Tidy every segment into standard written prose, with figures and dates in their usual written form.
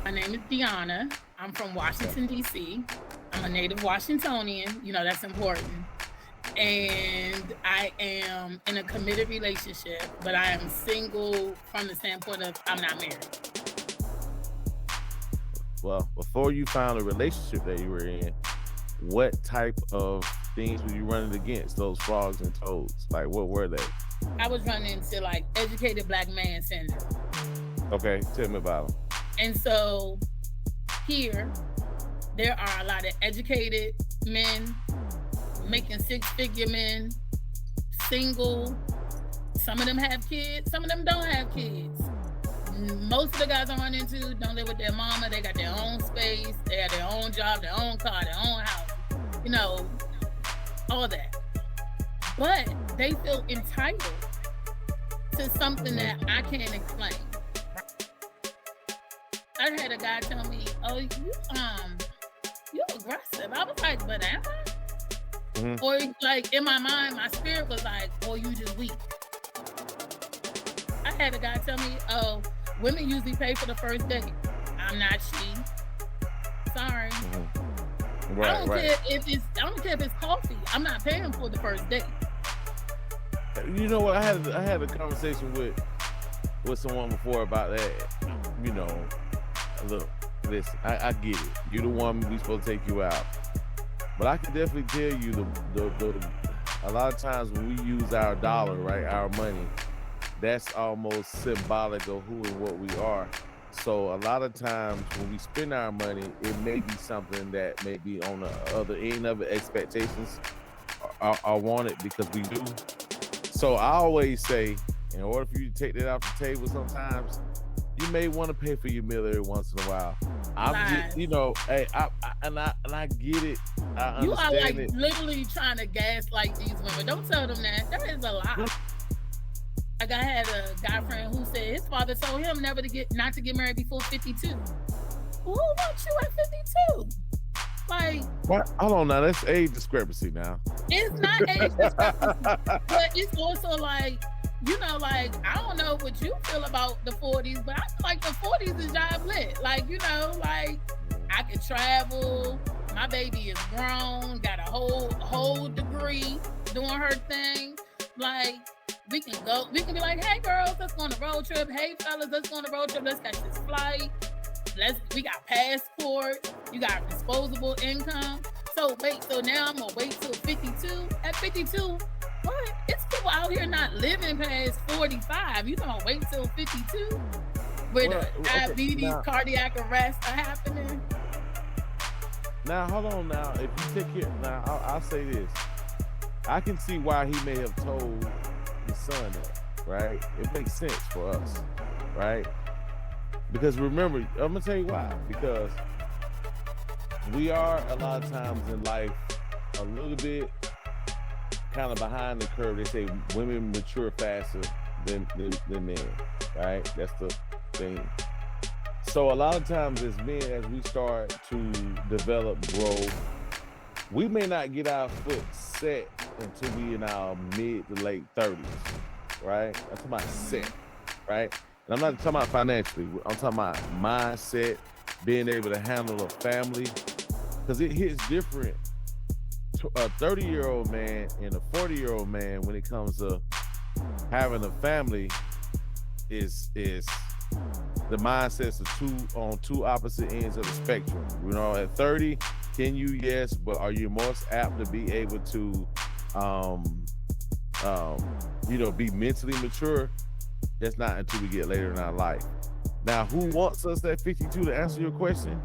My name is Dionna. I'm from Washington, D.C. I'm a native Washingtonian. You know, that's important. And I am in a committed relationship, but I am single from the standpoint of I'm not married. Well, before you found a relationship that you were in, what type of things were you running against, those frogs and toads? Like, what were they? I was running into like educated black man syndrome. Okay, tell me about them. And so here, there are a lot of educated men, making six-figure men, single. Some of them have kids, some of them don't have kids. Most of the guys I run into don't live with their mama. They got their own space. They have their own job, their own car, their own house. You know, all that. But they feel entitled to something that I can't explain. I had a guy tell me, "Oh, you aggressive." I was like, "But am I?" Mm-hmm. Or like in my mind, my spirit was like, "Oh, you just weak." I had a guy tell me, "Oh, women usually pay for the first date." I'm not she. Sorry. Mm-hmm. Right, I don't care if it's coffee. I'm not paying for the first date. You know what? I had a conversation with someone before about that. You know, look, listen, I get it. You're the woman, we supposed to take you out. But I can definitely tell you the a lot of times when we use our dollar, right, our money, that's almost symbolic of who and what we are. So a lot of times when we spend our money, it may be something that may be on the other end of it. Expectations are wanted because we do. So I always say, in order for you to take that off the table sometimes, you may want to pay for your meal every once in a while. You know, hey, I get it. I understand. You are like it. Literally trying to gaslight these women. Don't tell them that. That is a lie. Like I had a guy friend who said his father told him not to get married before 52. Who wants you at 52? Like, what? Hold on now, that's age discrepancy now. It's not age discrepancy, but it's also like, you know, like, I don't know what you feel about the 40s, but I feel like the 40s is job lit. Like, you know, like, I could travel, my baby is grown, got a whole degree doing her thing. Like, we can be like, hey girls, let's go on a road trip. Hey fellas, let's go on a road trip. Let's catch this flight. We got passports. You got disposable income. So now I'm gonna wait till 52. At 52, what? It's people out here not living past 45. You gonna wait till 52? Where the diabetes, cardiac arrests are happening? Now, hold on now. If you take it, now I'll say this. I can see why he may have told his son that, right? It makes sense for us, right? Because remember, I'm gonna tell you why. Because we are a lot of times in life a little bit kind of behind the curve. They say women mature faster than men, right? That's the thing. So a lot of times as men, as we start to develop, grow, we may not get our foot set until we in our mid to late 30s, right? I'm talking about set, right? And I'm not talking about financially. I'm talking about mindset, being able to handle a family, because it hits different. A 30-year-old man and a 40-year-old man, when it comes to having a family, is the mindsets are on two opposite ends of the spectrum. You know, at 30, can you? Yes, but are you most apt to be able to, be mentally mature? That's not until we get later in our life. Now, who wants us at 52? To answer your question,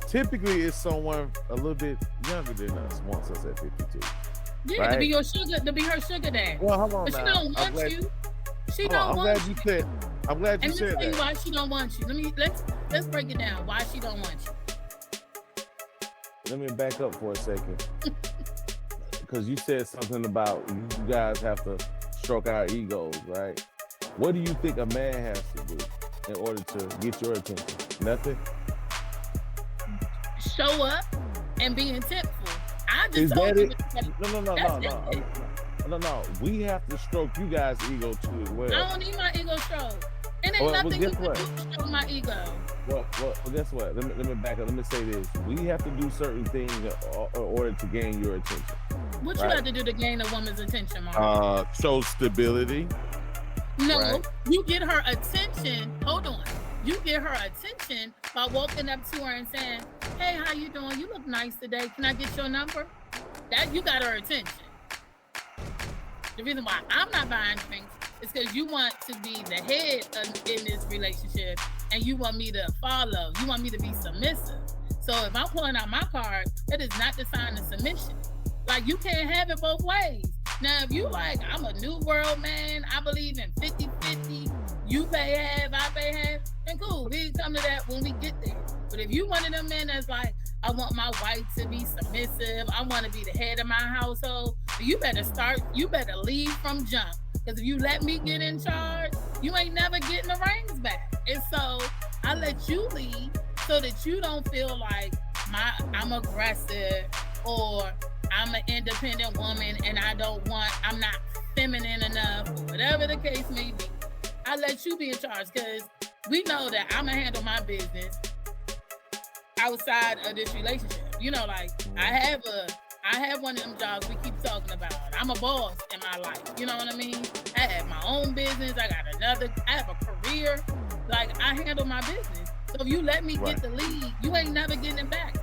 typically it's someone a little bit younger than us wants us at 52. Yeah, right? to be her sugar daddy. Well, hold on but now. She don't want you. She don't want you. I'm glad you Let said that. me tell you why she don't want you. Let's break it down. Why she don't want you. Let me back up for a second. Because you said something about you guys have to stroke our egos, right? What do you think a man has to do in order to get your attention? Nothing? Show up and be intentful. I just Is told that you. No. We have to stroke you guys' ego too as well. I don't need my ego stroked. And ain't nothing you can do to stroke my ego. Well, guess what? Let me back up. Let me say this. We have to do certain things in order to gain your attention. What you Right? got to do to gain a woman's attention, Mark? Show stability. No, Right? you get her attention. Hold on. You get her attention by walking up to her and saying, "Hey, how you doing? You look nice today. Can I get your number?" That you got her attention. The reason why I'm not buying drinks is because you want to be the head in this relationship, and you want me to follow. You want me to be submissive. So if I'm pulling out my card, that is not the sign of submission. Like, you can't have it both ways. Now, if you like, I'm a new world man, I believe in 50-50, you pay half, I pay half, then cool, we can come to that when we get there. But if you one of them men that's like, I want my wife to be submissive, I want to be the head of my household, you better leave from jump. Because if you let me get in charge, you ain't never getting the reins back. And so I let you lead so that you don't feel like I'm aggressive or I'm an independent woman and I'm not feminine enough, or whatever the case may be. I let you be in charge because we know that I'm gonna handle my business outside of this relationship. You know, like I have one of them jobs we keep talking about. I'm a boss in my life. You know what I mean? I have my own business. I have a career. Like, I handle my business. So if you let me get the lead, you ain't never getting it back.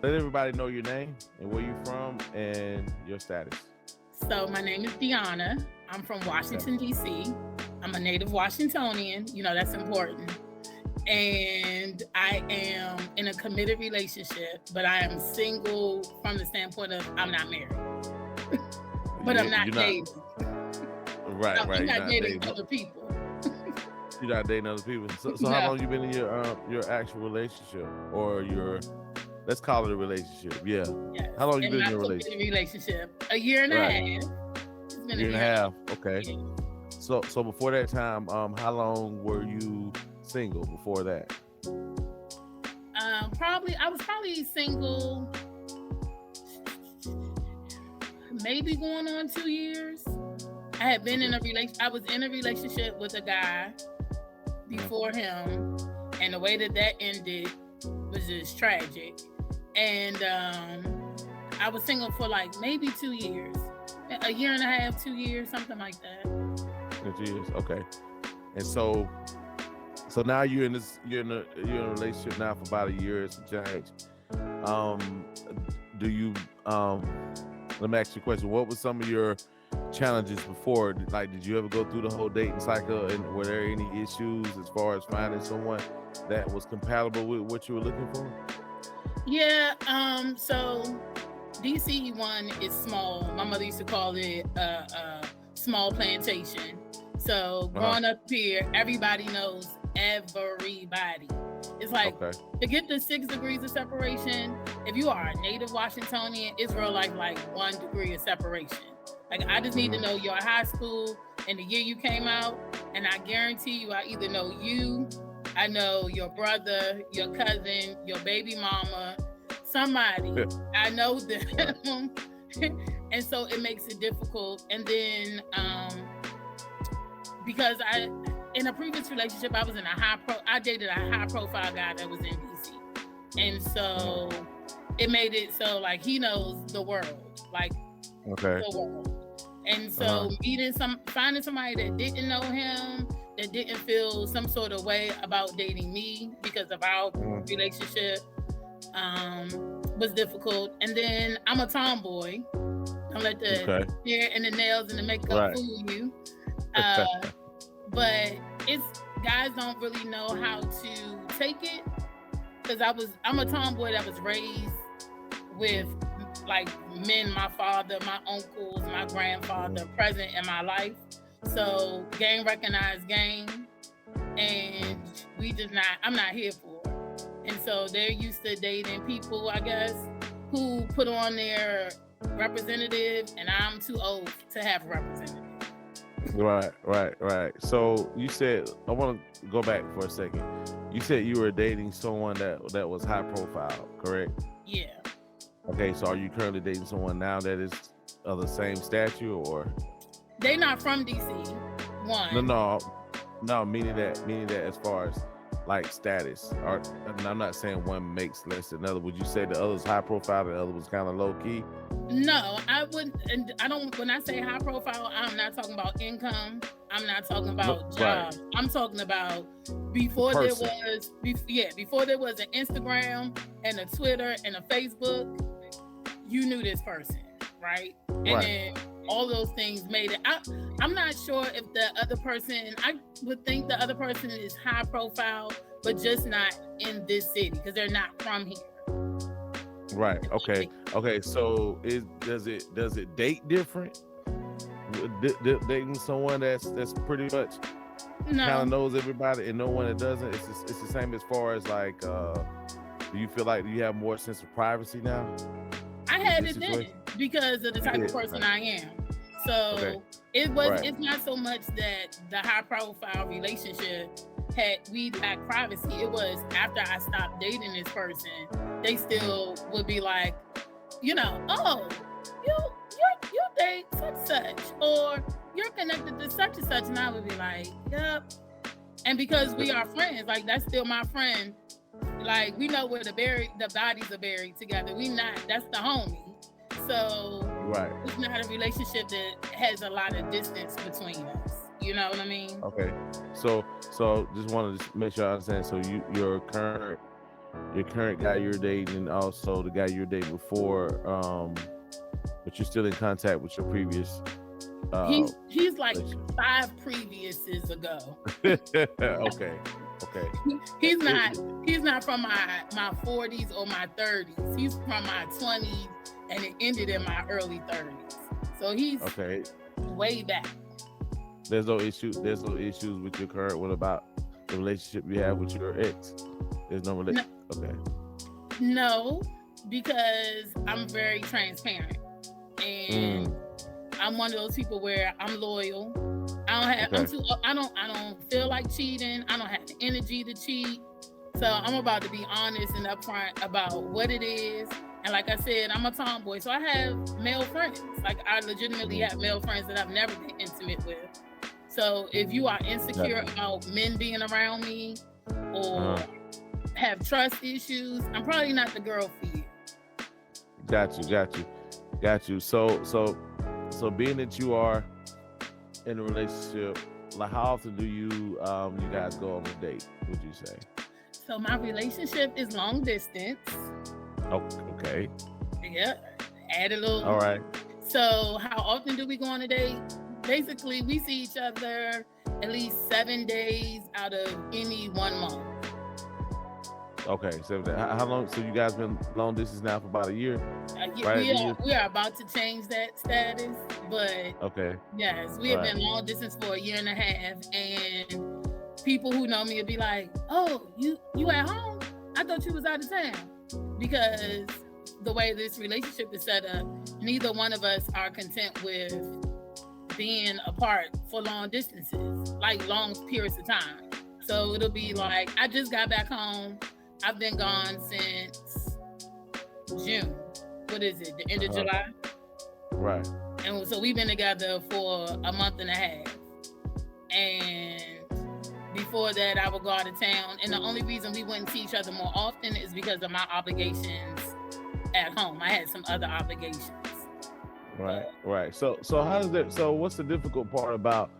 Let everybody know your name and where you're from and your status. So my name is Dionna. I'm from Washington, D.C. I'm a native Washingtonian. You know, that's important. And I am in a committed relationship, but I am single from the standpoint of I'm not married. But I'm not dating. Right. I'm not dating other people. You're not dating other people. So no. How long you been in your actual relationship or your... Let's call it a relationship. Yeah. Yes. How long you been in your relationship? A year and a half. It's been a year and a half. Okay. Yeah. So before that time, how long were you single before that? I was probably single maybe going on 2 years. I had been I was in a relationship with a guy before him, and the way that ended was just tragic. And I was single for like maybe 2 years, a year and a half, 2 years, something like that. 2 years, okay. And so now you're in a relationship now for about a year and some change. Do you let me ask you a question. What were some of your challenges before? Like, did you ever go through the whole dating cycle, and were there any issues as far as finding someone that was compatible with what you were looking for? Yeah, so DC one is small. My mother used to call it a small plantation. So growing up here, everybody knows everybody. It's like to get the 6 degrees of separation, if you are a native Washingtonian, it's real like 1 degree of separation. Like, I just need to know your high school and the year you came out, and I guarantee you I either know you, I know your brother, your cousin, your baby mama, somebody. I know them. And so it makes it difficult. And then because in a previous relationship, I was in I dated a high profile guy that was in DC. And so it made it so like he knows the world, like the world. And so finding somebody that didn't know him, that didn't feel some sort of way about dating me because of our relationship was difficult. And then I'm a tomboy. Don't let the hair and the nails and the makeup fool you. But guys don't really know how to take it, because I'm a tomboy that was raised with like men, my father, my uncles, my grandfather present in my life. So game recognized game, and I'm not here for it. And so they're used to dating people, I guess, who put on their representative, and I'm too old to have a representative. Right. So you said, I want to go back for a second. You said you were dating someone that was high profile, correct? Yeah. Okay, so are you currently dating someone now that is of the same stature, or? They not from DC. One. No, meaning that as far as like status, or I'm not saying one makes less than another. Would you say the other's high profile, the other was kind of low key? No, I wouldn't. And I don't. When I say high profile, I'm not talking about income. I'm not talking about jobs. Right. I'm talking about before there was an Instagram and a Twitter and a Facebook. You knew this person, right? And then all those things made it. I'm not sure if the other person. I would think the other person is high profile, but just not in this city because they're not from here. Right. Okay. So does it date different? Dating someone that's pretty much kind of knows everybody and no one that doesn't. It's the same as far as like. Do you feel like you have more sense of privacy now? I had it then because of the type of person I am. So it's not so much that the high profile relationship we lacked privacy. It was after I stopped dating this person, they still would be like, you date such, or you're connected to such and such, and I would be like, yep. And because we are friends, like that's still my friend. Like we know where the bodies are buried together. That's the homie. So it's not a relationship that has a lot of distance between us. You know what I mean? Okay. So just wanted to make sure I understand. So your current guy you're dating, and also the guy you were dating before, but you're still in contact with your previous. He's like 5 previous's ago. Okay. He's not from my 40s or my 30s. He's from my 20s, and it ended in my early 30s. So he's way back. There's no issues with your current one about the relationship you have with your ex. There's no relationship. Okay. No, because I'm very transparent, and I'm one of those people where I'm loyal. I don't feel like cheating. I don't have the energy to cheat. So I'm about to be honest and upfront about what it is. And like I said, I'm a tomboy, so I have male friends. Like I legitimately have male friends that I've never been intimate with. So if you are insecure about men being around me or have trust issues, I'm probably not the girl for you. Got you. So being that you are in a relationship, like how often do you guys go on a date, would you say? So my relationship is long distance. Oh, okay. Yeah. Add a little. All right. So how often do we go on a date? Basically, we see each other at least 7 days out of any 1 month. Okay, 7 days. How long? So you guys been long distance now for about a year? We are about to change that status, but yes, we have been long distance for 1.5 years, and people who know me would be like, "Oh, you at home? I thought you was out of town," because the way this relationship is set up, neither one of us are content with being apart for long distances, like long periods of time. So it'll be like, I just got back home. I've been gone since June. What is it? The end of July? Right. And so we've been together for 1.5 months. And before that, I would go out of town. And the only reason we wouldn't see each other more often is because of my obligations at home. I had some other obligations. Right. So how does that? So what's the difficult part about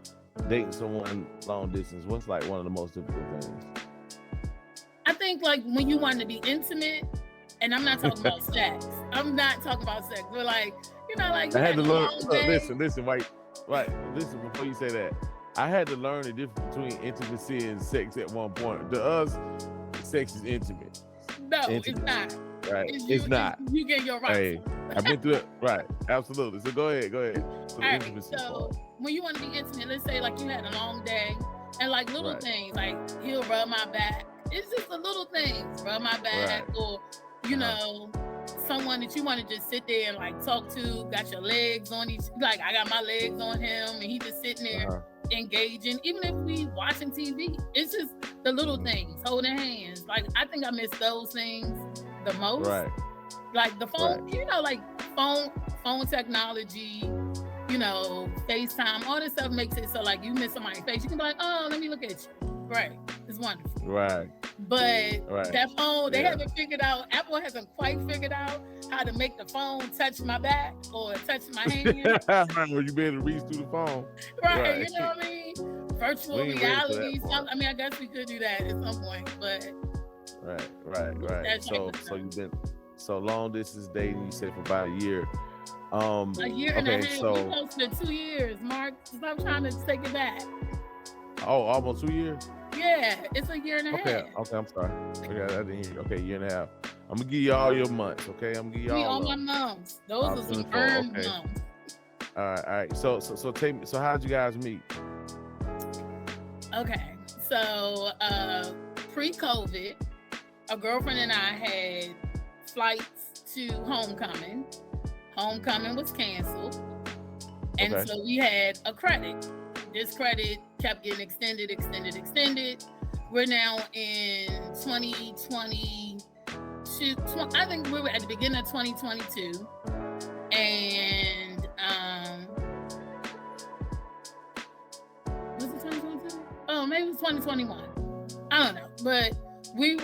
dating someone long distance? What's like one of the most difficult things? I think like when you want to be intimate, and I'm not talking about sex. I'm not talking about sex. But like, like I had to learn. Listen, listen before you say that. I had to learn the difference between intimacy and sex at one point. To us, sex is intimate. No, it's not. Right. It's not. You get your rights. I've been through it. Right. Absolutely. So go ahead. So All right. So when you want to be intimate, let's say like you had a long day, and like little things, like he'll rub my back. It's just the little things, rub my back, or you know, someone that you want to just sit there and like talk to, got your legs on each, like I got my legs on him, and he just sitting there engaging. Even if we watching TV, it's just the little things, holding hands. Like I think I miss those things the most. Right. Like the phone, you know, like phone technology, you know, FaceTime, all this stuff makes it so like you miss somebody's face. You can be like, oh, let me look at you. Right. It's wonderful. Right. But that phone, they haven't figured out, Apple hasn't quite figured out how to make the phone touch my back or touch my hand. Where you be able to reach through the phone. Right. You know what I mean? Virtual reality. I mean, I guess we could do that at some point, but. Right. So you've been so long distance dating, you said for about a year. A year and a half. So we close to 2 years, Mark. Stop trying to take it back. Oh, almost 2 years? Yeah, it's a year and a half. Okay, I'm sorry. Okay, I didn't hear you. Okay, year and a half. I'm gonna give you all your months, okay? I'm gonna give you all my months. Those are some earned months. All right. So take me. So how did you guys meet? Okay, so pre-COVID, a girlfriend and I had flights to homecoming. Homecoming was canceled, and so we had a credit. This credit kept getting extended. We're now in 2022. I think we were at the beginning of 2022, and was it 2022? Oh, maybe it was 2021. I don't know, but we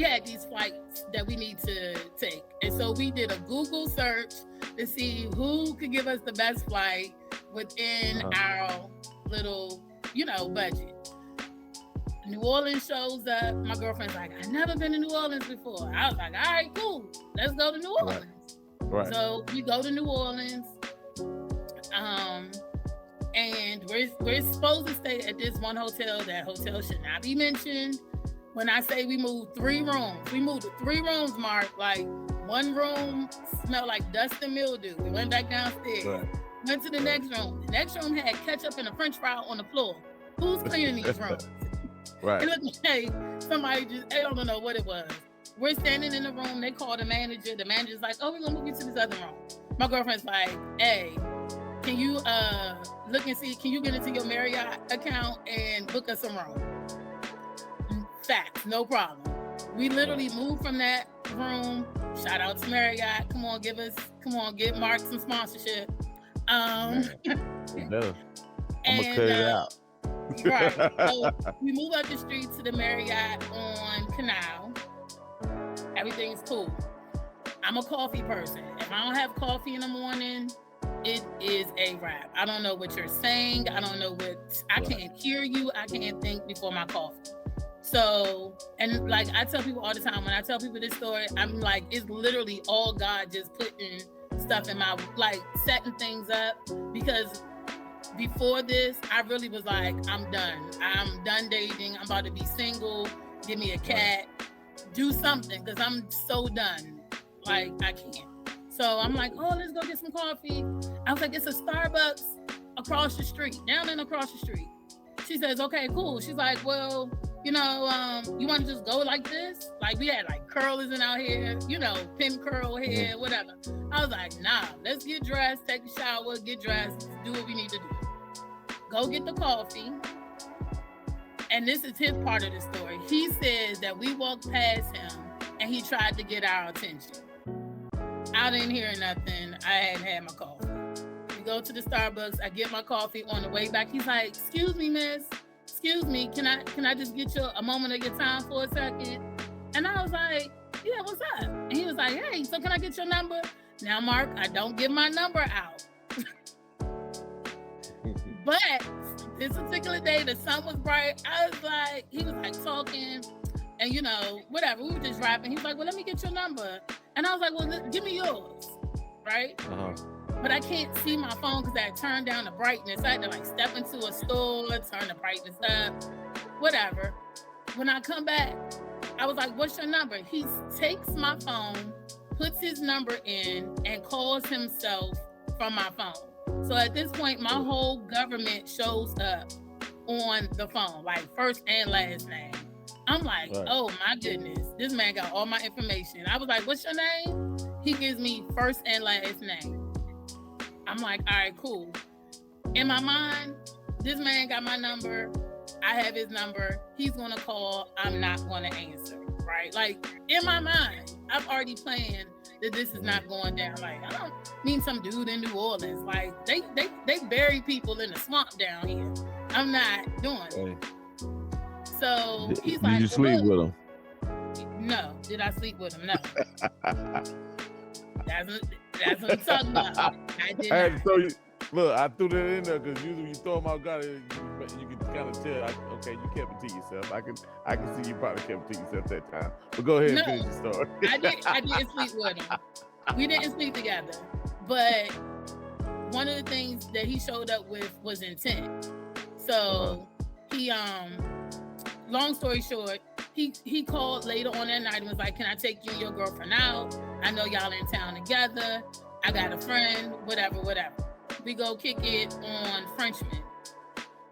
had these flights that we need to take, and so we did a Google search to see who could give us the best flight within our little, budget. New Orleans shows up. My girlfriend's like, I've never been to New Orleans before. I was like, all right, cool. Let's go to New Orleans. Right. So we go to New Orleans. And we're supposed to stay at this one hotel. That hotel should not be mentioned. When I say we moved 3 rooms, we moved to 3 rooms, Mark. Like one room smelled like dust and mildew. We went back downstairs. Right. Went to the next room. The next room had ketchup and a French fry on the floor. Who's cleaning these rooms? Right. It looked like somebody I don't know what it was. We're standing in the room. They call the manager. The manager's like, oh, we're going to move you to this other room. My girlfriend's like, hey, can you look and see, can you get into your Marriott account and book us a room? Facts, no problem. We literally moved from that room. Shout out to Marriott. Come on, give Mark some sponsorship. I'm gonna cut it out. Right. So we move up the street to the Marriott on Canal. Everything's cool. I'm a coffee person. If I don't have coffee in the morning, it is a wrap. I don't know what you're saying. I don't know I can't hear you. I can't think before my coffee. So, and like I tell people all the time, when I tell people this story, I'm like, it's literally all God just putting stuff in my, like setting things up, because before this, I really was like, I'm done dating. I'm about to be single. Give me a cat. Do something, because I'm so done. Like, I can't. So I'm like, oh, let's go get some coffee. I was like, it's a Starbucks across the street, down and across the street. She says, okay, cool. She's like, well, you want to just go like this? Like, we had like curlers in out here, pin curl hair, whatever. I was like, nah, let's get dressed, take a shower, get dressed, do what we need to do. Go get the coffee. And this is his part of the story. He says that we walked past him and he tried to get our attention. I didn't hear nothing. I hadn't had my coffee. We go to the Starbucks. I get my coffee. On the way back, he's like, excuse me, miss. Excuse me. Can I just get you a moment of your time for a second? And I was like, yeah, what's up? And he was like, hey, so can I get your number? Now, Mark, I don't give my number out. But this particular day, the sun was bright. He was like talking and, whatever. We were just rapping. He was like, well, let me get your number. And I was like, well, give me yours. Right? Uh-huh. But I can't see my phone because I turned down the brightness. I had to step into a store, turn the brightness up, whatever. When I come back, I was like, what's your number? He takes my phone, puts his number in, and calls himself from my phone. So at this point, my whole government shows up on the phone, like first and last name. I'm like, oh my goodness, this man got all my information. I was like, what's your name? He gives me first and last name. I'm like, all right, cool. In my mind, this man got my number. I have his number. He's going to call. I'm not going to answer, right? Like, in my mind, I've already planned that this is not going down. Like, I don't mean some dude in New Orleans. Like, they bury people in the swamp down here. I'm not doing it. So he's like, did you sleep with him? No. Did I sleep with him? No. That's what I'm talking about. I did not. So look, I threw that in there because usually you throw them out, you can kind of tell. Okay, you kept it to yourself. I can see you probably kept it to yourself that time. But go ahead and finish your story. I didn't sleep with him. We didn't sleep together. But one of the things that he showed up with was intent. So he long story short, he called later on that night and was like, can I take you and your girlfriend out? I know y'all in town together. I got a friend, whatever. We go kick it on Frenchman.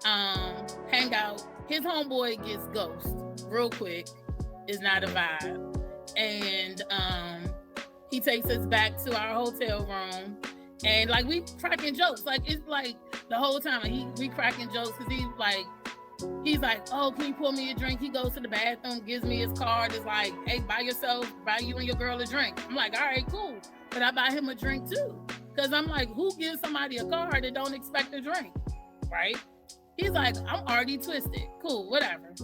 Hang out. His homeboy gets ghost real quick. It's not a vibe. And he takes us back to our hotel room. And like we cracking jokes. Like it's like the whole time we cracking jokes because he's like, oh, can you pour me a drink? He goes to the bathroom, gives me his card. It's like, hey, buy you and your girl a drink. I'm like, all right, cool. But I buy him a drink too. Because I'm like, who gives somebody a card that don't expect a drink? Right? He's like, I'm already twisted. Cool, whatever.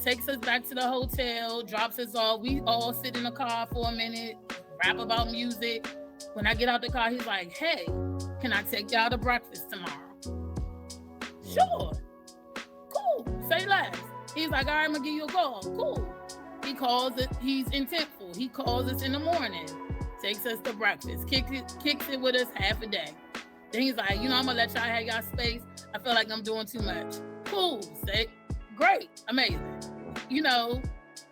Takes us back to the hotel, drops us off. We all sit in the car for a minute, rap about music. When I get out the car, he's like, hey, can I take y'all to breakfast tomorrow? Sure. Cool. Say less. He's like, all right, I'm gonna give you a call. Cool. He calls it. He's intentful. He calls us in the morning, takes us to breakfast, kicks it with us half a day. Then he's like, I'm gonna let y'all have y'all space. I feel like I'm doing too much. Cool. Say, great, amazing.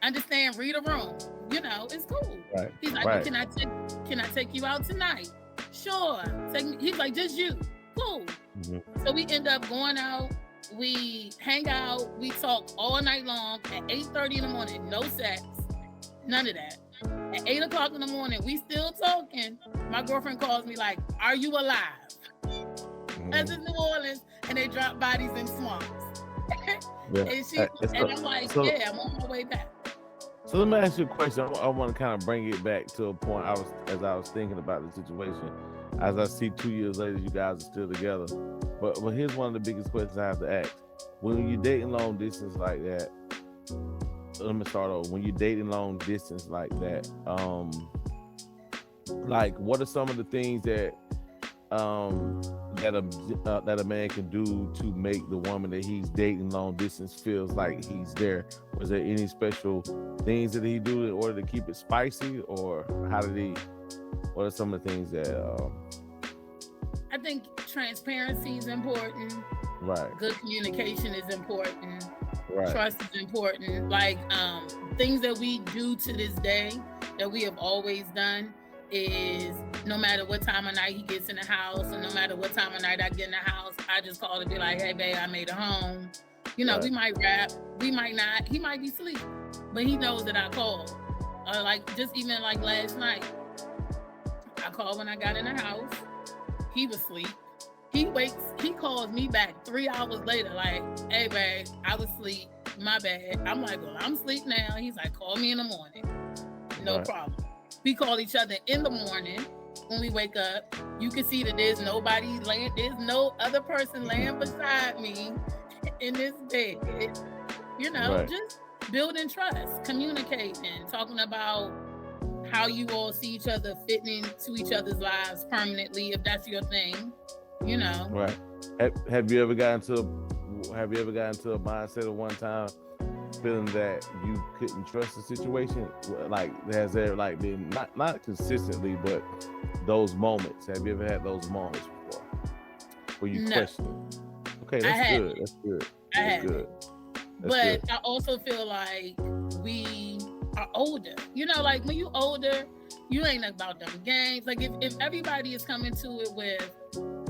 Understand, read a room. It's cool. Right. He's like, well, can I take you out tonight? Sure. He's like, just you. Cool. Mm-hmm. So we end up going out. We hang out, we talk all night long. At 8:30 in the morning, no sex, none of that. At 8 o'clock in the morning, we still talking. My girlfriend calls me like, are you alive? That's in New Orleans, and they drop bodies in swamps. And I'm like, I'm on my way back. So let me ask you a question. I want to kind of bring it back to a point as I was thinking about the situation. As I see 2 years later, you guys are still together. But here's one of the biggest questions I have to ask. When you're dating long distance like that, let me start over. When you're dating long distance like that, like what are some of the things that a man can do to make the woman that he's dating long distance feels like he's there? Was there any special things that he do in order to keep it spicy, or what are some of the things that I think transparency is important. Right. Good communication is important. Right. Trust is important. Like things that we do to this day that we have always done is no matter what time of night he gets in the house, and no matter what time of night I get in the house, I just call to be like, hey babe, I made it home. Right. We might rap, we might not, he might be asleep, but he knows that I called. Like just even like last night, I called when I got in the house. He was asleep. He calls me back 3 hours later, like, hey babe, I was asleep, my bad. I'm like, well, I'm asleep now. He's like, call me in the morning. No problem. We call each other in the morning when we wake up. You can see that there's no other person laying beside me in this bed. Just building trust, communicating, talking about how you all see each other fitting into each other's lives permanently, if that's your thing, Right. Have you ever gotten to a mindset at one time feeling that you couldn't trust the situation? Like, has there like been not consistently, but those moments? Have you ever had those moments before where you question? Okay, that's good. That's good. But I also feel like we are older. Like when you're older, You ain't about them games. Like if everybody is coming to it with,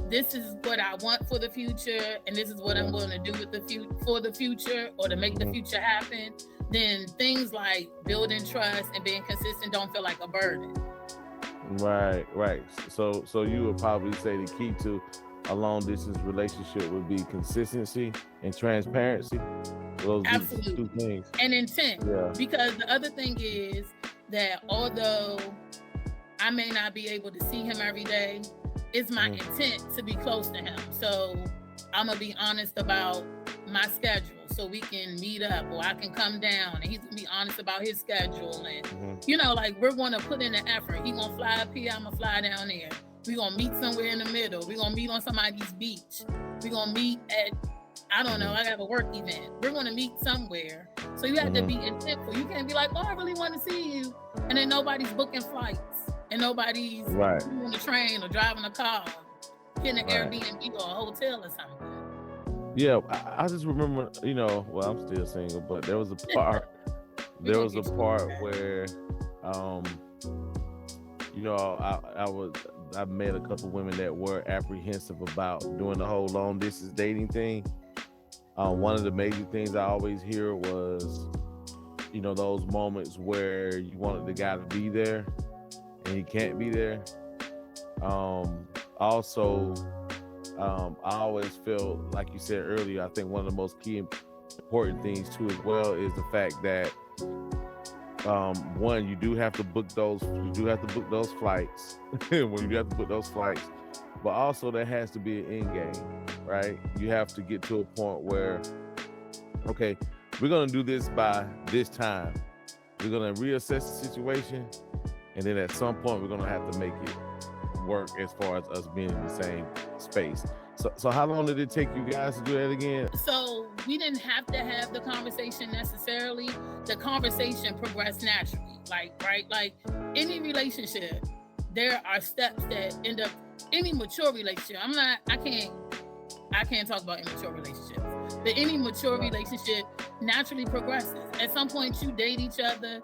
this is what I want for the future, and this is what I'm going to do with for the future, or to make the future happen, then things like building trust and being consistent don't feel like a burden. Right. So you would probably say the key to a long distance relationship would be consistency and transparency. Those Absolutely. two things. And intent. Yeah. Because the other thing is that although I may not be able to see him every day, it's my intent to be close to him. So I'm gonna be honest about my schedule so we can meet up, or I can come down and he's gonna be honest about his schedule. And you know, like, we're gonna put in the effort. He gonna fly up here, I'm gonna fly down there. We're gonna meet somewhere in the middle. We're gonna meet on somebody's beach. We're gonna meet at, I don't know, I have a work event. We're gonna meet somewhere. So you have to be intentful. You can't be like, oh, I really want to see you, and then nobody's booking flights and nobody's on the train or driving a car, getting an Airbnb or a hotel or something. Yeah, I just remember, you know, well, I'm still single, but there was a part, where, you know, I met a couple women that were apprehensive about doing the whole long distance dating thing. One of the major things I always hear was, you know, those moments where you wanted the guy to be there and he can't be there. Also, I always feel, like you said earlier, I think one of the most key important things too as well is the fact that one, you do have to book those flights when you have to book those flights, but also there has to be an end game, right? You have to get to a point where, okay, we're gonna do this by this time. We're gonna reassess the situation, and then at some point we're gonna have to make it work as far as us being in the same space. So how long did it take you guys to do that again? So we didn't have to have the conversation necessarily. The conversation progressed naturally. Like any relationship, there are steps that end up, any mature relationship. I can't talk about immature relationships, but any mature relationship naturally progresses. At some point you date each other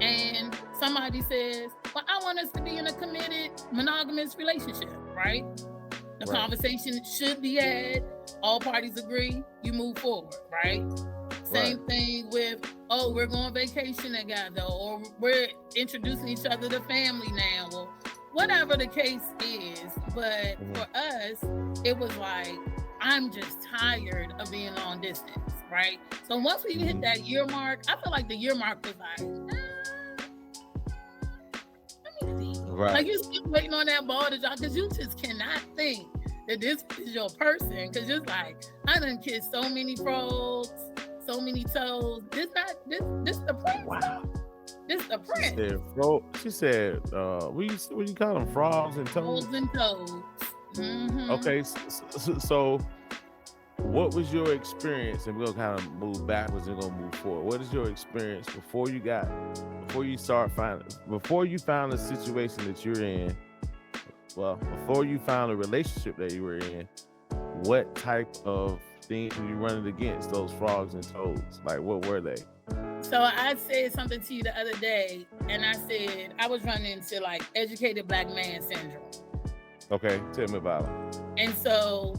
and somebody says, well, I want us to be in a committed monogamous relationship, right? The conversation should be had. All parties agree. You move forward, right? Same thing with, oh, we're going on vacation together, or we're introducing each other to family now, or whatever the case is. But for us, it was like, I'm just tired of being long distance, right? So once we hit that year mark, I feel like the year mark was like, let me see. Like, you still waiting on that ball to drop, because you just cannot think that this is your person. Because just like, I done kissed so many frogs, so many toes. This the prince. Wow. This the prince. She said, what you call them, frogs and toes? Frogs and toes. Okay, so what was your experience? And we'll kind of move backwards and go move forward. What is your experience before you found the situation that you're in? Well, before you found a relationship that you were in, what type of things were you running against those frogs and toads? Like, what were they? So I said something to you the other day, and I said I was running into like educated black man syndrome. Okay, tell me about it. And so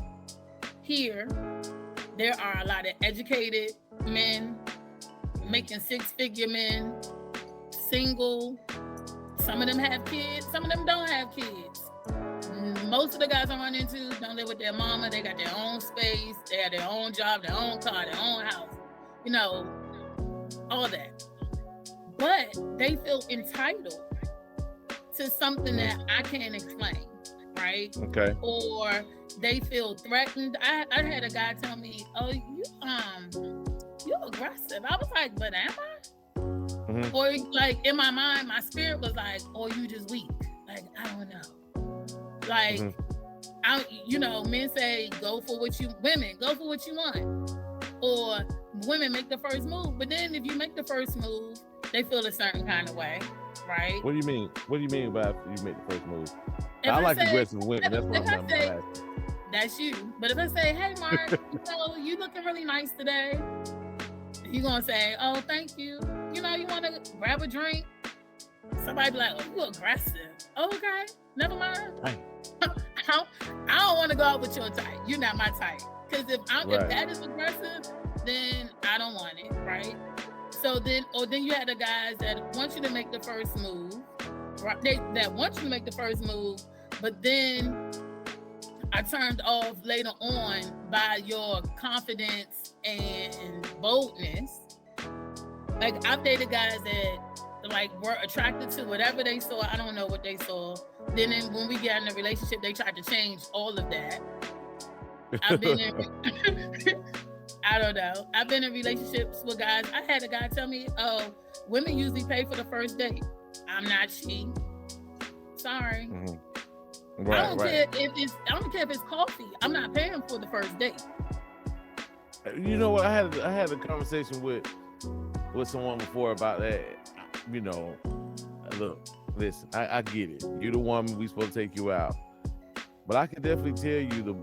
here, there are a lot of educated men, making six-figure men, single. Some of them have kids, some of them don't have kids. Most of the guys I run into don't live with their mama. They got their own space, they have their own job, their own car, their own house, you know, all that. But they feel entitled to something that I can't explain. Right? Okay. Or they feel threatened. I had a guy tell me, "Oh, you aggressive." I was like, "But am I?" Or like in my mind, my spirit was like, "Oh, you just weak." Like, I don't know. Like, men say women go for what you want, or women make the first move. But then if you make the first move, they feel a certain kind of way, right? What do you mean? What do you mean by you make the first move? I like aggressive women. That's what I'm saying. That's you. But if I say, "Hey, Mark, you looking really nice today," you're gonna say, "Oh, thank you. You want to grab a drink?" Somebody be like, "Oh, you aggressive." Okay, never mind. Right. I don't want to go out with your type. You're not my type. Because if Right. that is aggressive, then I don't want it, right? So then you had the guys that want you to make the first move, right? That want you to make the first move, but then are turned off later on by your confidence and boldness. Like, I've dated guys that like were attracted to whatever they saw. I don't know what they saw. Then when we got in a relationship, they tried to change all of that. I've been in I don't know. I've been in relationships with guys. I had a guy tell me, "Oh, women usually pay for the first date." I'm not she. Sorry. Mm-hmm. Right, I don't care if it's coffee. I'm not paying for the first date. You know what? I had a conversation with someone before about that. You know, look, listen, I get it. You're the woman, we supposed to take you out. But I can definitely tell you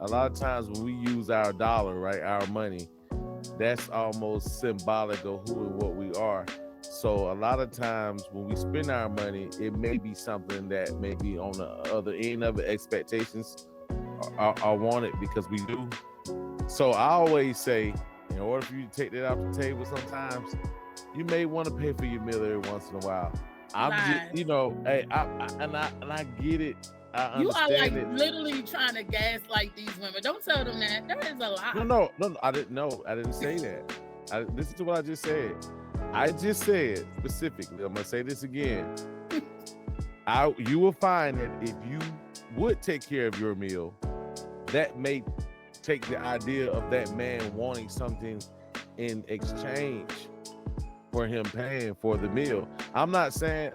a lot of times when we use our dollar, right, our money, that's almost symbolic of who and what we are. So a lot of times when we spend our money, it may be something that may be on the other end of it. Expectations are wanted because we do. So I always say, in order for you to take that off the table, sometimes you may want to pay for your meal every once in a while. I'm just, you know, hey, I get it. I understand you are like it. literally trying to gaslight these women. Don't tell them that. That is a lie. No, I didn't know. I didn't say that. Listen to what I just said. I just said specifically, I'm gonna say this again. You will find that if you would take care of your meal, that may take the idea of that man wanting something in exchange for him paying for the meal. I'm not saying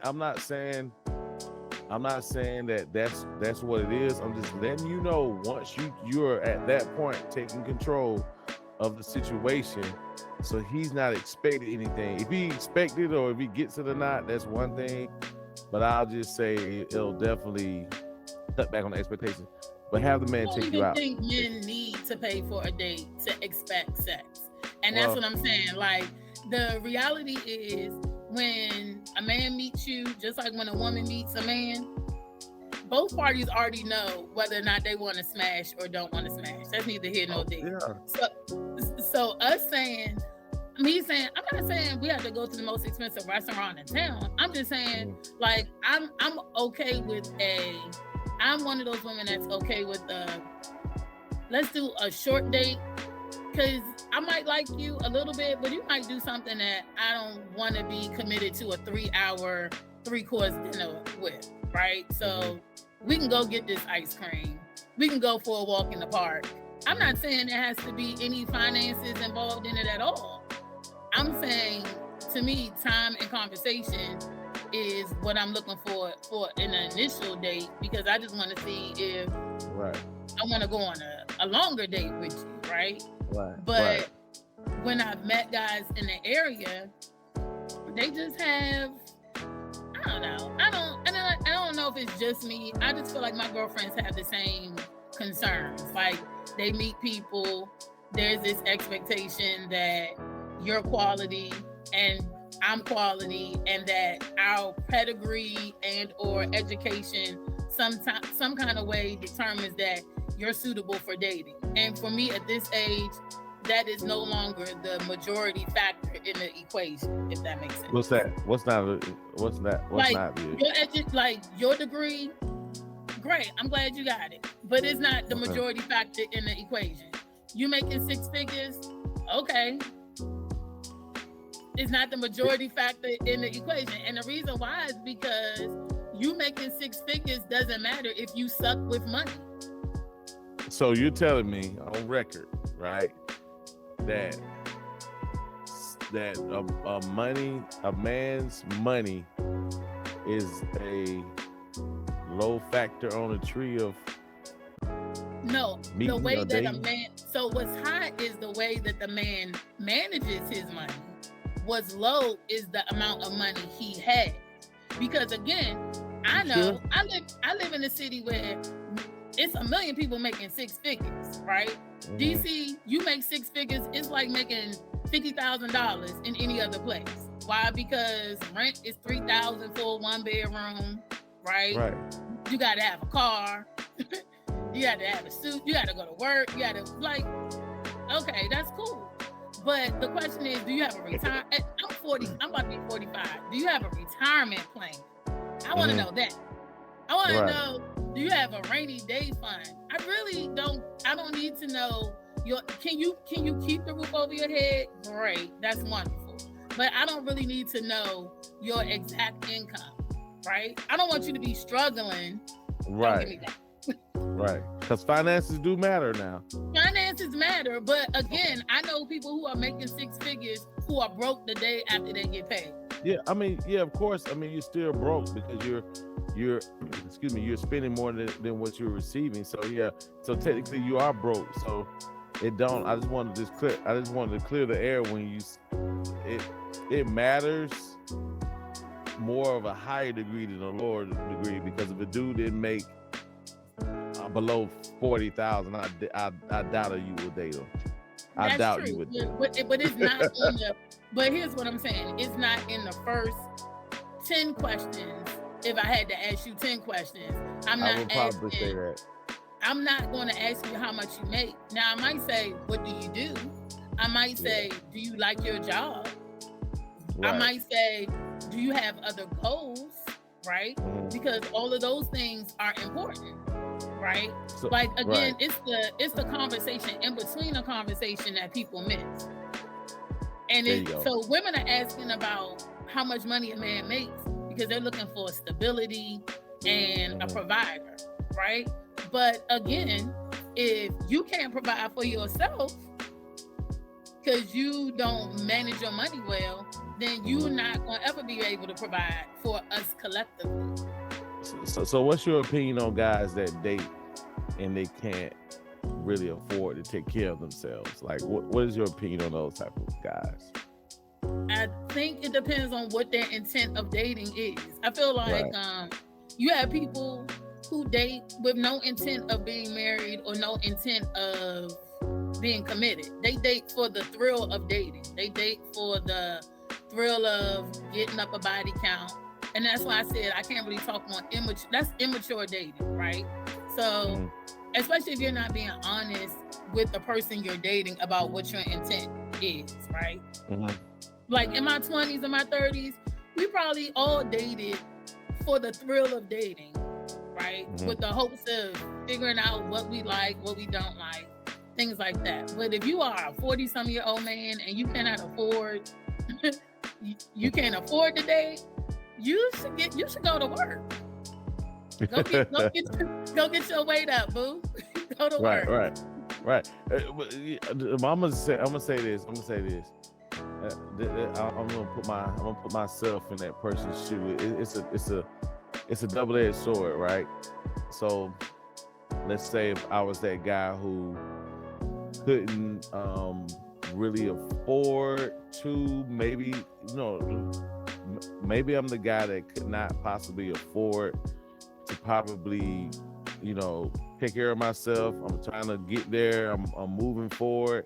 that that's what it is. I'm just letting you know, once you're at that point taking control of the situation, so he's not expecting anything. If he expected or if he gets it or not, that's one thing. But I'll just say it'll definitely cut back on the expectations. But have the man take you out. I don't even think men need to pay for a date to expect sex. And that's what I'm saying. Like, the reality is, when a man meets you, just like when a woman meets a man, both parties already know whether or not they want to smash or don't want to smash. That's neither here nor there. Yeah. So I'm not saying we have to go to the most expensive restaurant in town. I'm just saying, like, I'm okay with I'm one of those women that's okay with let's do a short date, because I might like you a little bit, but you might do something that I don't want to be committed to a 3-hour, 3-course dinner with, right? So we can go get this ice cream. We can go for a walk in the park. I'm not saying there has to be any finances involved in it at all. I'm saying, to me, time and conversation is what I'm looking for an initial date, because I just want to see if I want to go on a longer date with you, right? But when I've met guys in the area, they just have, I don't know. I don't know if it's just me. I just feel like my girlfriends have the same concerns. Like, they meet people, there's this expectation that you're quality and I'm quality, and that our pedigree and or education some kind of way determines that you're suitable for dating. And for me at this age, that is no longer the majority factor in the equation, if that makes sense. What's that? What's not? Like your degree, great. I'm glad you got it, but it's not the majority factor in the equation. You making 6 figures, okay. It's not the majority factor in the equation. And the reason why is because you making 6 figures doesn't matter if you suck with money. So you're telling me on record, right, that a man's money is a low factor on a tree of the way that a man, so what's high is the way that the man manages his money. What's low is the amount of money he had. Because again, I know I live in a city where it's 1 million people making 6 figures, right? DC, you make 6 figures, it's like making $50,000 in any other place. Why? Because rent is $3,000 for a 1 bedroom, right? Right. You got to have a car. You got to have a suit. You got to go to work. You got to okay, that's cool. But the question is, do you have a retirement? I'm 40. I'm about to be 45. Do you have a retirement plan? I want to know that. I want to know, do you have a rainy day fund? I really don't. I don't need to know can you keep the roof over your head? Great, that's wonderful. But I don't really need to know your exact income, right? I don't want you to be struggling. Right. Don't give me that. Right. Because finances do matter now. Finances matter, but again, I know people who are making 6 figures who are broke the day after they get paid. Yeah, I mean, yeah, of course. I mean, you're still broke because you're spending more than what you're receiving. So yeah, so technically you are broke. So I just wanted to clear the air when it matters more of a higher degree than a lower degree, because if a dude didn't make below 40,000, I doubt you would date him. I doubt true. You would. But it's not in the. But here's what I'm saying: it's not in the first 10 questions. If I had to ask you 10 questions, I would probably say that. I'm not going to ask you how much you make. Now I might say, what do you do? I might say, do you like your job? Right. I might say, do you have other goals? Right? Because all of those things are important. Right? So, again, it's the conversation in between the conversation that people miss. And so women are asking about how much money a man makes because they're looking for stability and a provider, right? But again, if you can't provide for yourself because you don't manage your money well, then you're not going to ever be able to provide for us collectively. So what's your opinion on guys that date and they can't really afford to take care of themselves? Like, what is your opinion on those type of guys? I think it depends on what their intent of dating is. I feel like you have people who date with no intent of being married or no intent of being committed. They date for the thrill of dating. They date for the thrill of getting up a body count. And that's why I said I can't really talk on immature. That's immature dating, right? So, especially if you're not being honest with the person you're dating about what your intent is, right? Like in my 20s and my 30s, we probably all dated for the thrill of dating, right? With the hopes of figuring out what we like, what we don't like, things like that. But if you are a 40-some-year-old man and you cannot afford, you can't afford to date, you should go to work. Go get your weight up, boo. Go to work. Right. I'm gonna say this. I'm gonna put myself in that person's shoe. It's a double-edged sword, right? So let's say if I was that guy who couldn't really afford to, maybe I'm the guy that could not possibly afford to probably, take care of myself. I'm trying to get there. I'm moving forward.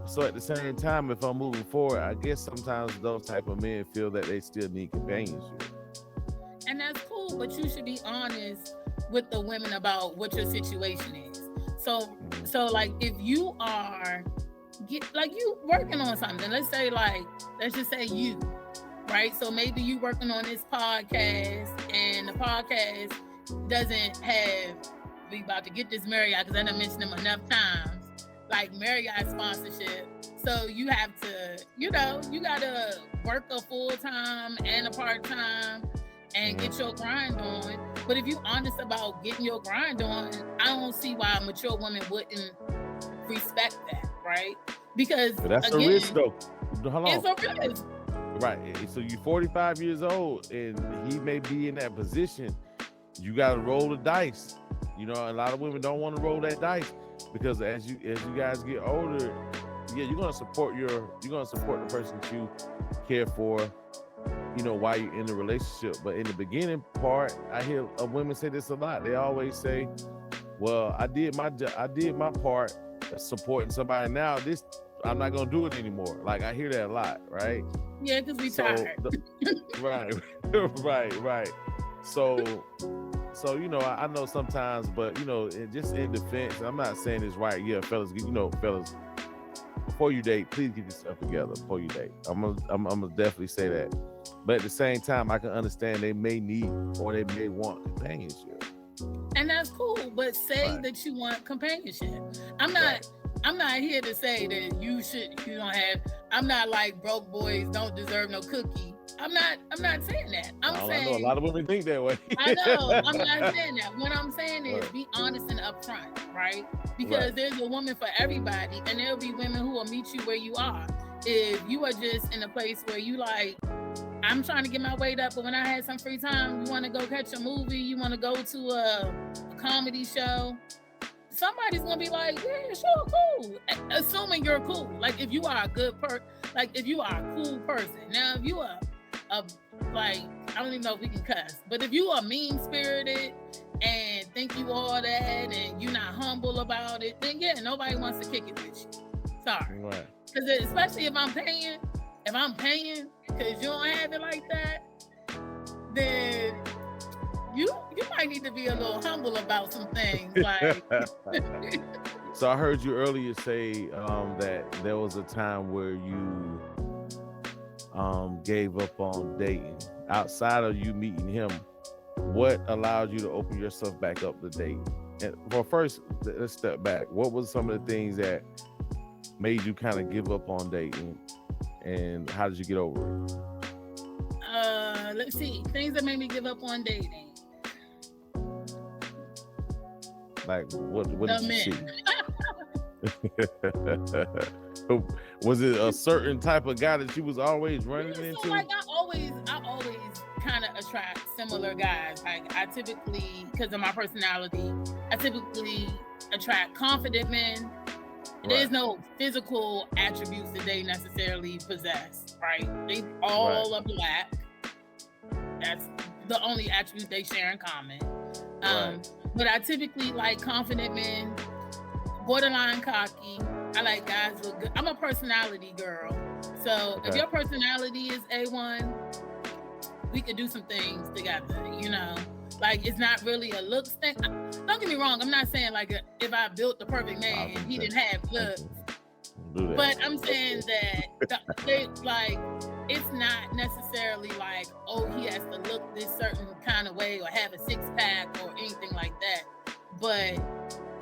So at the same time, if I'm moving forward, I guess sometimes those type of men feel that they still need companionship. And that's cool, but you should be honest with the women about what your situation is. So like if you are you working on something, let's just say you, right? So maybe you working on this podcast and the podcast doesn't have, we about to get this Marriott because I done mentioned them enough times, like Marriott sponsorship. So you have to, you gotta work a full-time and a part-time and get your grind on. But if you're honest about getting your grind on, I don't see why a mature woman wouldn't respect that, right? Because but that's again, a risk though. Hold on. It's a risk. Right. So you're 45 years old and he may be in that position. You got to roll the dice. A lot of women don't want to roll that dice because as you guys get older, you're gonna support the person that you care for, while you're in the relationship. But in the beginning part, I hear women say this a lot. They always say, "Well, I did my part supporting somebody. Now this I'm not gonna do it anymore. Like I hear that a lot, right? Yeah, because we tired. Right, right. So you know, I know sometimes, but you know, just in defense, I'm not saying it's right. Yeah, fellas, you know, fellas, before you date, please get yourself together before you date. I'm gonna definitely say that. But at the same time, I can understand they may need or they may want companionship. And that's cool, but say that you want companionship. I'm not here to say that you don't have. I'm not like broke boys don't deserve no cookie. I'm not saying that. I'm saying I know a lot of women think that way. I know. I'm not saying that. What I'm saying is be honest and upfront, right? Because there's a woman for everybody, and there'll be women who will meet you where you are. If you are just in a place where you like, I'm trying to get my weight up, but when I had some free time, you want to go catch a movie, you want to go to a comedy show, somebody's gonna be like, yeah, sure, cool. Assuming you're cool. Like if you are a good if you are a cool person. Now, if you are like, I don't even know if we can cuss, but if you are mean-spirited and think you all that and you're not humble about it, then yeah, nobody wants to kick it with you. Sorry. Right. Because especially if I'm paying, because you don't have it like that, then you might need to be a little humble about some things. Like, so I heard you earlier say that there was a time where you gave up on dating. Outside of you meeting him, what allowed you to open yourself back up to dating? And well, first, let's step back. What was some of the things that made you kind of give up on dating, and how did you get over it? Let's see. Things that made me give up on dating. Like what did you see? Was it a certain type of guy that you was always running into? Like I always kind of attract similar guys. Like I typically, because of my personality, I typically attract confident men. There's no physical attributes that they necessarily possess, right? They all are black. That's the only attribute they share in common. But I typically like confident men, borderline cocky. I like guys who look good. I'm a personality girl. So if your personality is A1, we could do some things together, you know? Like, it's not really a looks thing. Don't get me wrong. I'm not saying like if I built the perfect man and he didn't have looks. But I'm saying that it's not necessarily like, oh, he has to look this certain kind of way or have a six-pack or anything like that. But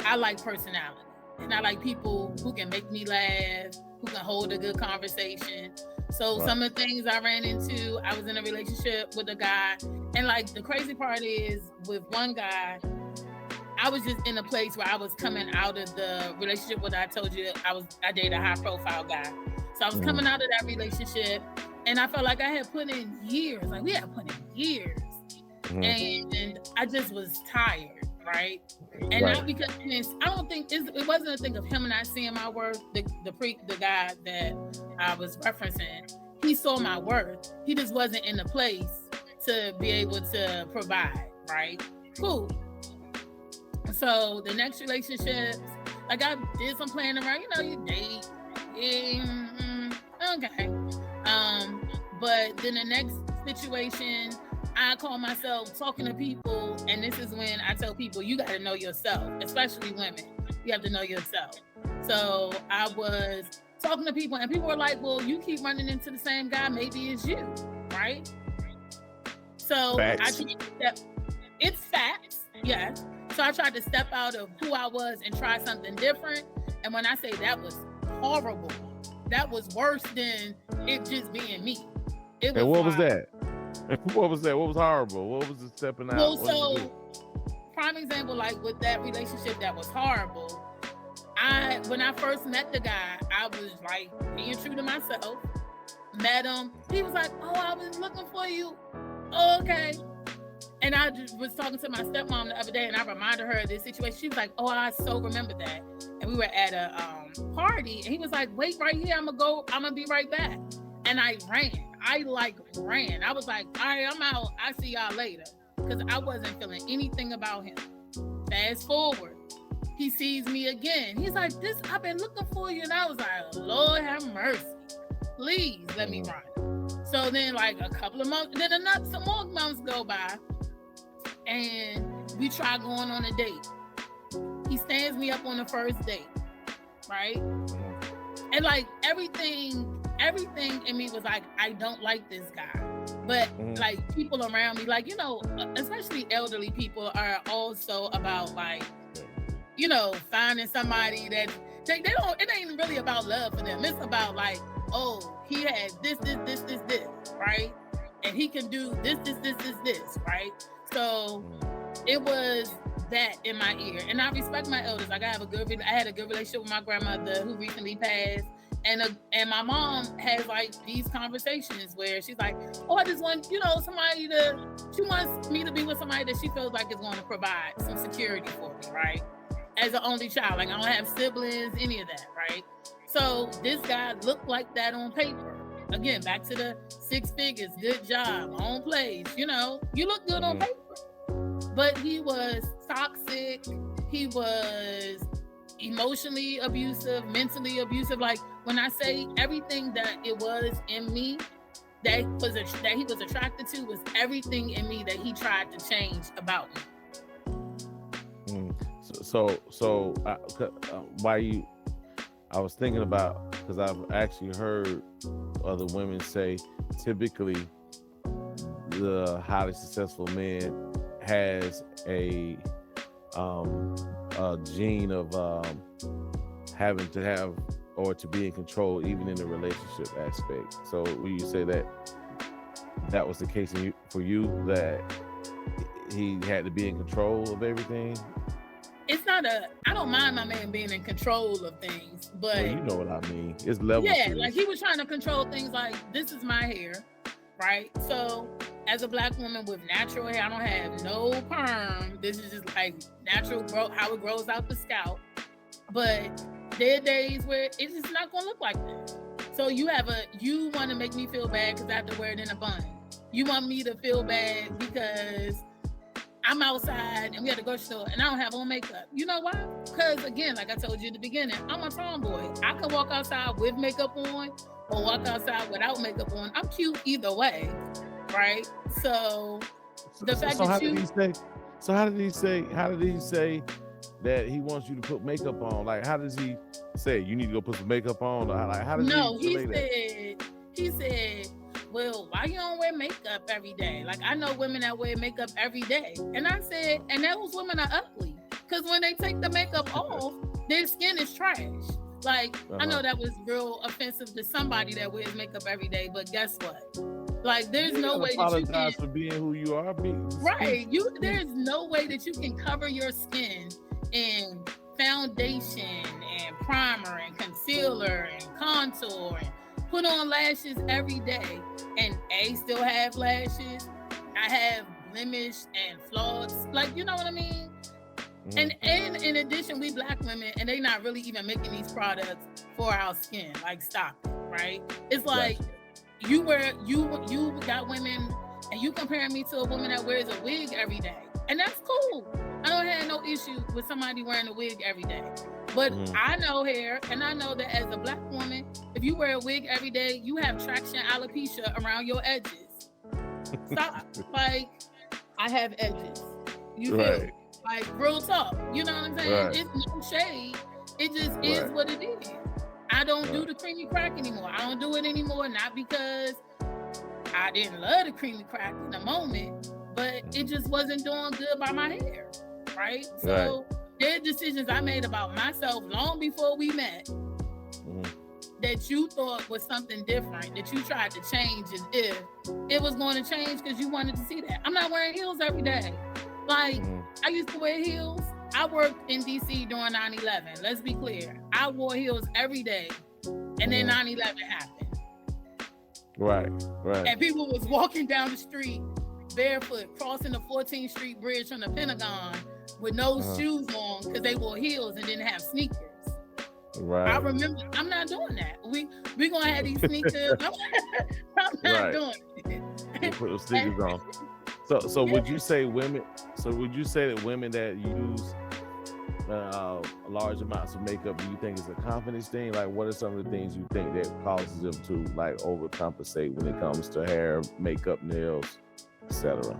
I like personality. And I like people who can make me laugh, who can hold a good conversation. So some of the things I ran into, I was in a relationship with a guy. And like the crazy part is with one guy, I was just in a place where I was coming out of the relationship where I told you I dated a high profile guy. So I was coming out of that relationship and I felt like I had put in years, like we had put in years. And I just was tired, right? And not because I don't think it wasn't a thing of him not seeing my worth. The guy that I was referencing, he saw my worth. He just wasn't in the place to be able to provide, right? Cool. So the next relationships, like I did some planning around, you date. Okay. But then the next situation, I call myself talking to people, and this is when I tell people you got to know yourself, especially women. You have to know yourself. So I was talking to people, and people were like, "Well, you keep running into the same guy. Maybe it's you, right?" So facts. It's facts, yes. So I tried to step out of who I was and try something different. And when I say that was horrible, that was worse than it just being me. It was. And what was that? What was that? What was horrible? What was the stepping out? Well, so prime example, like with that relationship that was horrible. When I first met the guy, I was like being true to myself. Met him. He was like, "Oh, I was looking for you." Oh, okay. And I just was talking to my stepmom the other day, and I reminded her of this situation. She was like, "Oh, I so remember that." And we were at a party, and he was like, "Wait right here. I'm gonna be right back." And I ran. I ran. I was like, "All right, I'm out. I see y'all later," because I wasn't feeling anything about him. Fast forward, he sees me again. He's like, "This, I've been looking for you," and I was like, "Lord have mercy, please let me run." So then, like a couple of months, then some more months go by, and we try going on a date. He stands me up on the first date, right? And like everything in me was like, I don't like this guy. But like people around me, like, you know, especially elderly people are also about like, you know, finding somebody that they don't, it ain't really about love for them. It's about like, oh, he has this, right? And he can do this, right? So it was that in my ear. And I respect my elders. Like I had a good relationship with my grandmother who recently passed. And my mom has like these conversations where she's like, "Oh, I just want, you know, she wants me to be with somebody that she feels like is going to provide some security for me, right? As an only child, like I don't have siblings, any of that, right? So this guy looked like that on paper. Again, back to the 6 figures, good job, own place, you know, you look good on paper. But he was toxic. He was emotionally abusive, mentally abusive. Like when I say everything that it was in me that he was attracted to was everything in me that he tried to change about me. So I was thinking about, because I've actually heard other women say typically the highly successful man has a gene of having to have or to be in control even in the relationship aspect. So will you say that was the case for you, that he had to be in control of everything? It's not I don't mind my man being in control of things, but well, you know what I mean. It's levels. Yeah, like he was trying to control things like, this is my hair, right? So as a black woman with natural hair, I don't have no perm. This is just like natural growth, how it grows out the scalp. But there are days where it's just not gonna look like that. So you want to make me feel bad because I have to wear it in a bun. You want me to feel bad because I'm outside and we at the grocery store and I don't have on makeup. You know why? Because again, like I told you in the beginning, I'm a tomboy. I can walk outside with makeup on or walk outside without makeup on. I'm cute either way, right? So the fact that how did he say that he wants you to put makeup on? Like, how does he say you need to go put some makeup on? Or like, how does he said, well, why you don't wear makeup every day? Like, I know women that wear makeup every day. And I said, and those women are ugly. Because when they take the makeup off, their skin is trash. Like, I know that was real offensive to somebody that wears makeup every day, but guess what? Like, there's no way that you can apologize for being who you are. Right. There's no way that you can cover your skin in foundation and primer and concealer and contour and put on lashes every day and still have lashes. I have blemished and flaws. Like, you know what I mean? And in addition, we black women, and they not really even making these products for our skin. Like, stop it, right? It's like you got women, and you comparing me to a woman that wears a wig every day, and that's cool. I don't have no issue with somebody wearing a wig every day. But I know hair, and I know that as a black woman, if you wear a wig every day, you have traction alopecia around your edges. Stop. Like, I have edges. You feel? Like, real talk. You know what I'm saying? Right. It's no shade. It just is what it is. I don't do the creamy crack anymore. I don't do it anymore, not because I didn't love the creamy crack in the moment, but it just wasn't doing good by my hair, right? So there are decisions I made about myself long before we met that you thought was something different, that you tried to change as if it was going to change because you wanted to see that. I'm not wearing heels every day. Like, I used to wear heels. I worked in DC during 9/11. Let's be clear. I wore heels every day. And then 9/11 happened. Right. And people was walking down the street barefoot, crossing the 14th Street Bridge from the Pentagon with no shoes on because they wore heels and didn't have sneakers. Right. I remember, I'm not doing that. We gonna have these sneakers. I'm not doing it. You put those sneakers on. So would you say women? So would you say that women that use large amounts of makeup, do you think it's a confidence thing? Like, what are some of the things you think that causes them to like overcompensate when it comes to hair, makeup, nails, etc.?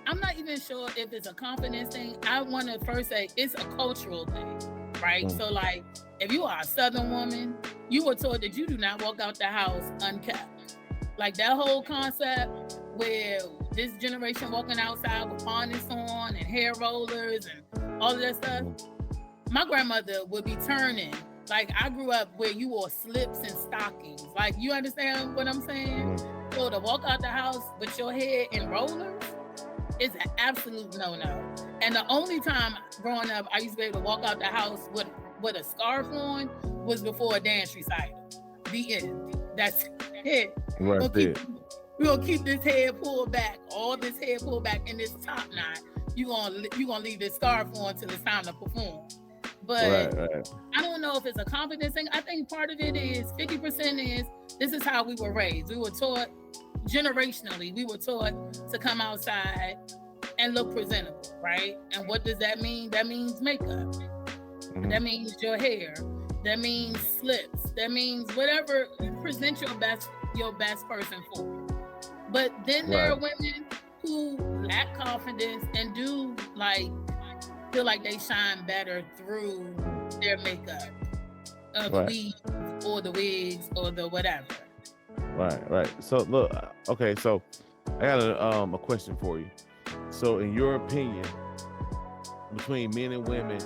I'm not even sure if it's a confidence thing. I want to first say it's a cultural thing, right? So like, if you are a Southern woman, you were taught that you do not walk out the house unkept. Like that whole concept where this generation walking outside with harness on and hair rollers and all of that stuff. My grandmother would be turning. Like I grew up where you wore slips and stockings. Like you understand what I'm saying? So to walk out the house with your hair in rollers is an absolute no-no. And the only time growing up I used to be able to walk out the house with a scarf on was before a dance recital. The end. That's it. Right there. We're gonna keep this hair pulled back, all this hair pulled back in this top knot. You gonna leave this scarf on till it's time to perform. But right. I don't know if it's a confidence thing. I think part of it is 50% is this is how we were raised. We were taught generationally, we were taught to come outside and look presentable, right? And what does that mean? That means makeup. That means your hair. That means slips. That means whatever, present your best person for. But then there are women who lack confidence and do like feel like they shine better through their makeup, the weaves or the wigs or the whatever. Right. So look, okay. So I got a question for you. So in your opinion, between men and women,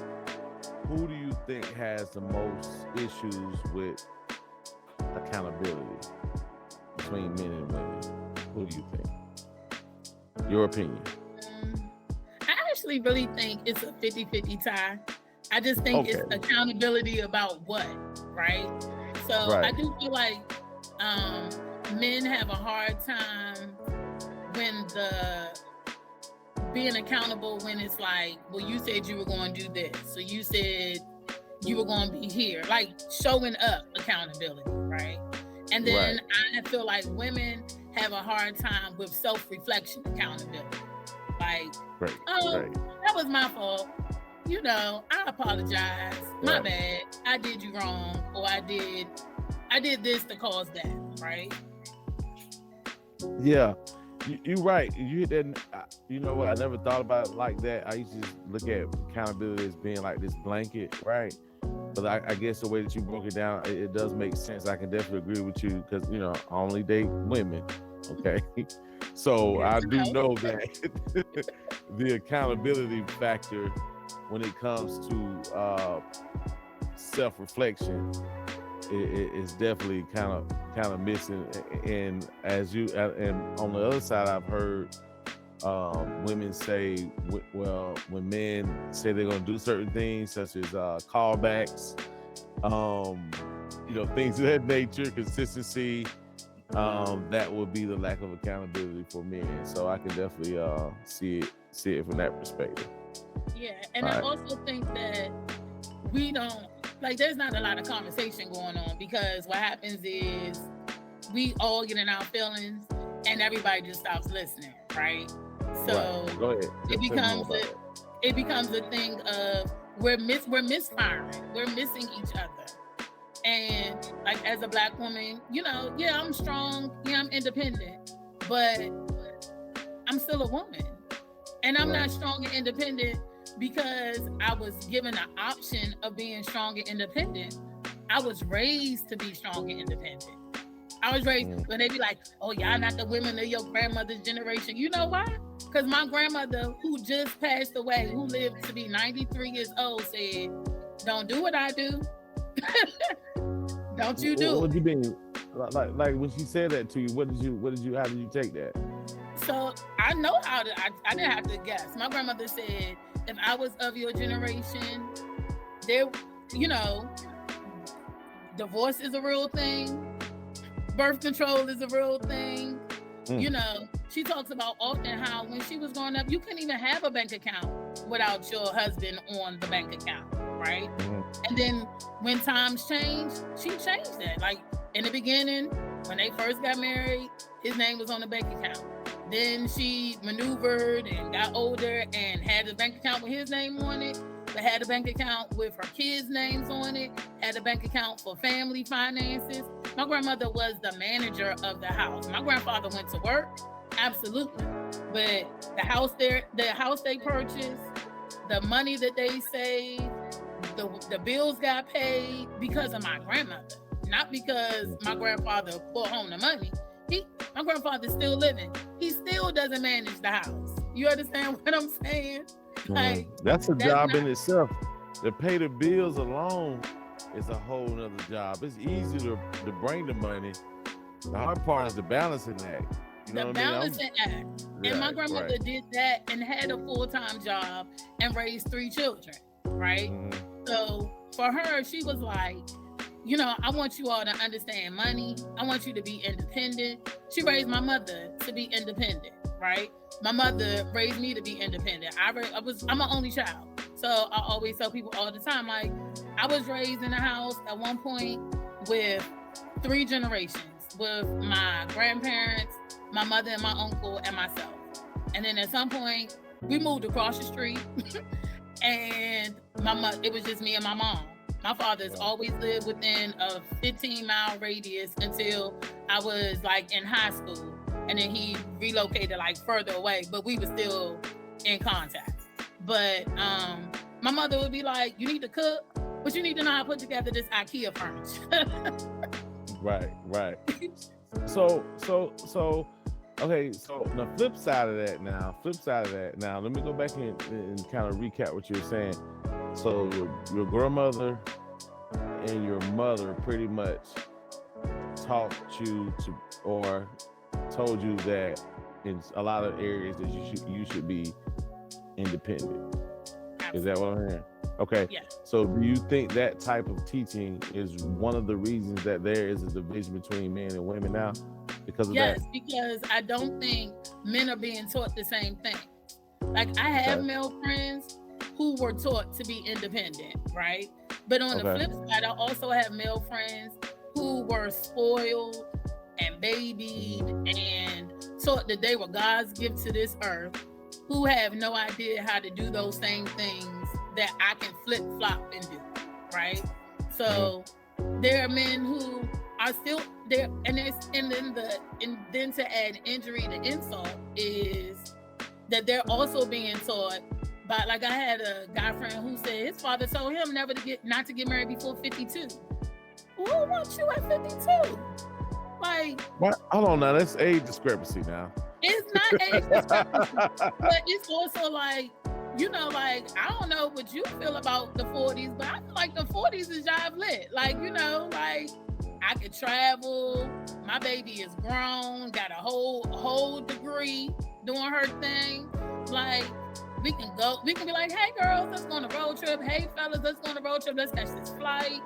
who do you think has the most issues with accountability between men and women? Who do you think? Your opinion. I actually really think it's a 50-50 tie. I just think it's accountability about what, right? So I do feel like men have a hard time when being accountable when it's like, well, you said you were going to do this. So you said you were going to be here. Like showing up accountability, right? And then I feel like women have a hard time with self-reflection accountability. Like, that was my fault. You know, I apologize. My bad. I did you wrong. Or I did this to cause that, right? Yeah. You're right. You hit that. You know what? I never thought about it like that. I used to just look at accountability as being like this blanket, right? But I guess the way that you broke it down, it does make sense. I can definitely agree with you because, you know, I only date women. Okay. So I do know that the accountability factor when it comes to self-reflection is definitely kind of missing. And and on the other side, I've heard women say, well, when men say they're going to do certain things, such as callbacks, you know, things of that nature, consistency, that would be the lack of accountability for men. So I can definitely see it from that perspective. Yeah, and I also think that we don't, like, there's not a lot of conversation going on because what happens is we all get in our feelings and everybody just stops listening, right? So Go ahead. It becomes a thing of we're misfiring, we're missing each other. And like as a Black woman, you know, yeah, I'm strong, yeah, I'm independent, but I'm still a woman. And I'm not strong and independent because I was given the option of being strong and independent. I was raised to be strong and independent. I was raised when they be like, oh, y'all not the women of your grandmother's generation. You know why? Because my grandmother, who just passed away, who lived to be 93 years old, said, don't do what I do. Don't you do. What do you mean? Like when she said that to you, how did you take that? So I know I didn't have to guess. My grandmother said, if I was of your generation, you know, divorce is a real thing. Birth control is a real thing. You know, she talks about often how when she was growing up, you couldn't even have a bank account without your husband on the bank account, right? And then when times changed, she changed that. Like in the beginning, when they first got married, his name was on the bank account. Then she maneuvered and got older and had a bank account with his name on it. but had a bank account with her kids' names on it, had a bank account for family finances. My grandmother was the manager of the house. My grandfather went to work, absolutely. But the house they purchased, the money that they saved, the bills got paid because of my grandmother, not because my grandfather brought home the money. My grandfather's still living. He still doesn't manage the house. You understand what I'm saying? Like, that's a job in itself. To pay the bills alone is a whole nother job. It's easy to bring the money. The hard part is the balancing act. You know the balancing act. And my grandmother did that and had a full-time job and raised 3 children, right? So for her, she was like, you know, I want you all to understand money. I want you to be independent. She raised my mother to be independent, right? My mother raised me to be independent. I'm an only child. So I always tell people all the time, like, I was raised in a house at one point with 3 generations, with my grandparents, my mother and my uncle, and myself. And then at some point, we moved across the street and it was just me and my mom. My father's always lived within a 15-mile radius until I was like in high school. And then he relocated like further away, but we were still in contact. But my mother would be like, you need to cook, but you need to know how to put together this IKEA furniture. Right. So, okay, so the flip side of that now, let me go back and kind of recap what you were saying. So your grandmother and your mother pretty much taught you to, or told you that in a lot of areas that you should be independent. Absolutely. Is that what I'm hearing? Okay. Yeah. So do you think that type of teaching is one of the reasons that there is a division between men and women now? Because of that? Yes, because I don't think men are being taught the same thing. Like, I have male friends who were taught to be independent, right? But on the flip side, I also have male friends who were spoiled and babied and taught that they were God's gift to this earth, who have no idea how to do those same things that I can flip-flop and do, right? So there are men who are still there, and then to add injury to insult is that they're also being taught. But like, I had a guy friend who said his father told him not to get married before 52. Who wants you at 52? Like, what? Hold on now, that's age discrepancy now. It's not age discrepancy, but it's also like, you know, like, I don't know what you feel about the 40s, but I feel like the 40s is job lit. Like, you know, like, I could travel. My baby is grown, got a whole degree, doing her thing. Like, we can be like, hey girls, let's go on a road trip. Hey fellas, let's go on a road trip. Let's catch this flight.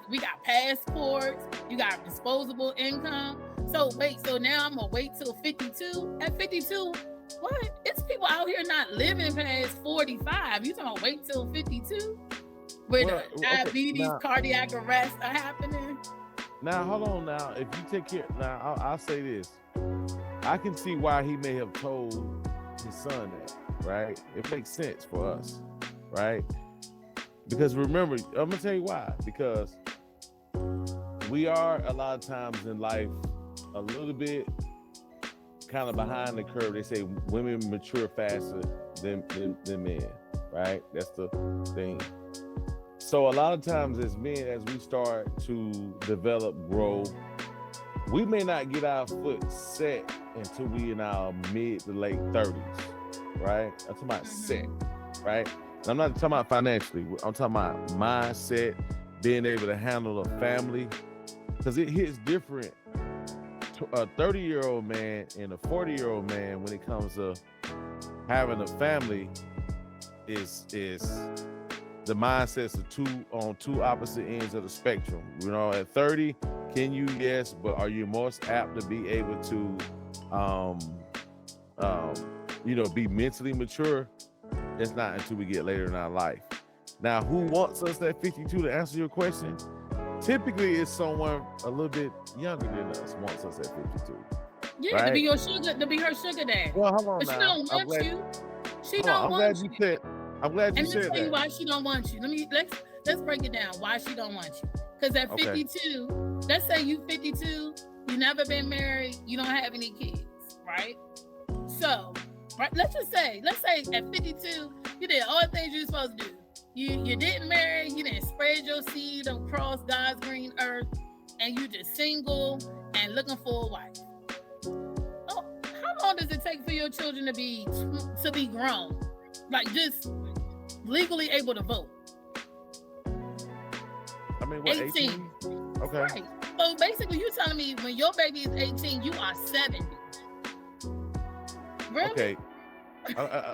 We got passports. You got disposable income. So now I'm gonna wait till 52. At 52, what? It's people out here not living past 45. You talking about wait till 52? Where diabetes, cardiac arrest are happening? Now, hold on now. If you take care, now I'll say this. I can see why he may have told his son that, right? It makes sense for us, right? Because remember, I'm gonna tell you why. Because we are a lot of times in life a little bit kind of behind the curve. They say women mature faster than men, right? That's the thing. So a lot of times as men, as we start to develop, grow, we may not get our foot set until we in our mid to late 30s, right? I'm talking about set, right? And I'm not talking about financially. I'm talking about mindset, being able to handle a family, because it hits different to a 30-year-old man and a 40-year-old man when it comes to having a family. Is the mindsets are on two opposite ends of the spectrum. You know, at 30, can you? Yes, but are you most apt to be able to, be mentally mature? It's not until we get later in our life. Now, who wants us at 52 to answer your question? Typically, it's someone a little bit younger than us wants us at 52. Yeah, right? to be her sugar daddy. Well, hold on but now. She don't want you. She don't want you. I'm glad you And let me said tell you that. why she don't want you. Let's break it down. Why she don't want you? Because at Okay. 52, let's say you 52, you never been married, you don't have any kids, right? So, right, let's say at 52, you did all the things you're supposed to do. You didn't marry, you didn't spread your seed across God's green earth, and you just single and looking for a wife. Oh, how long does it take for your children to be grown? Like just legally able to vote? I mean, what, 18? Okay. Right. So basically, you're telling me when your baby is 18, you are 70. Really? Okay.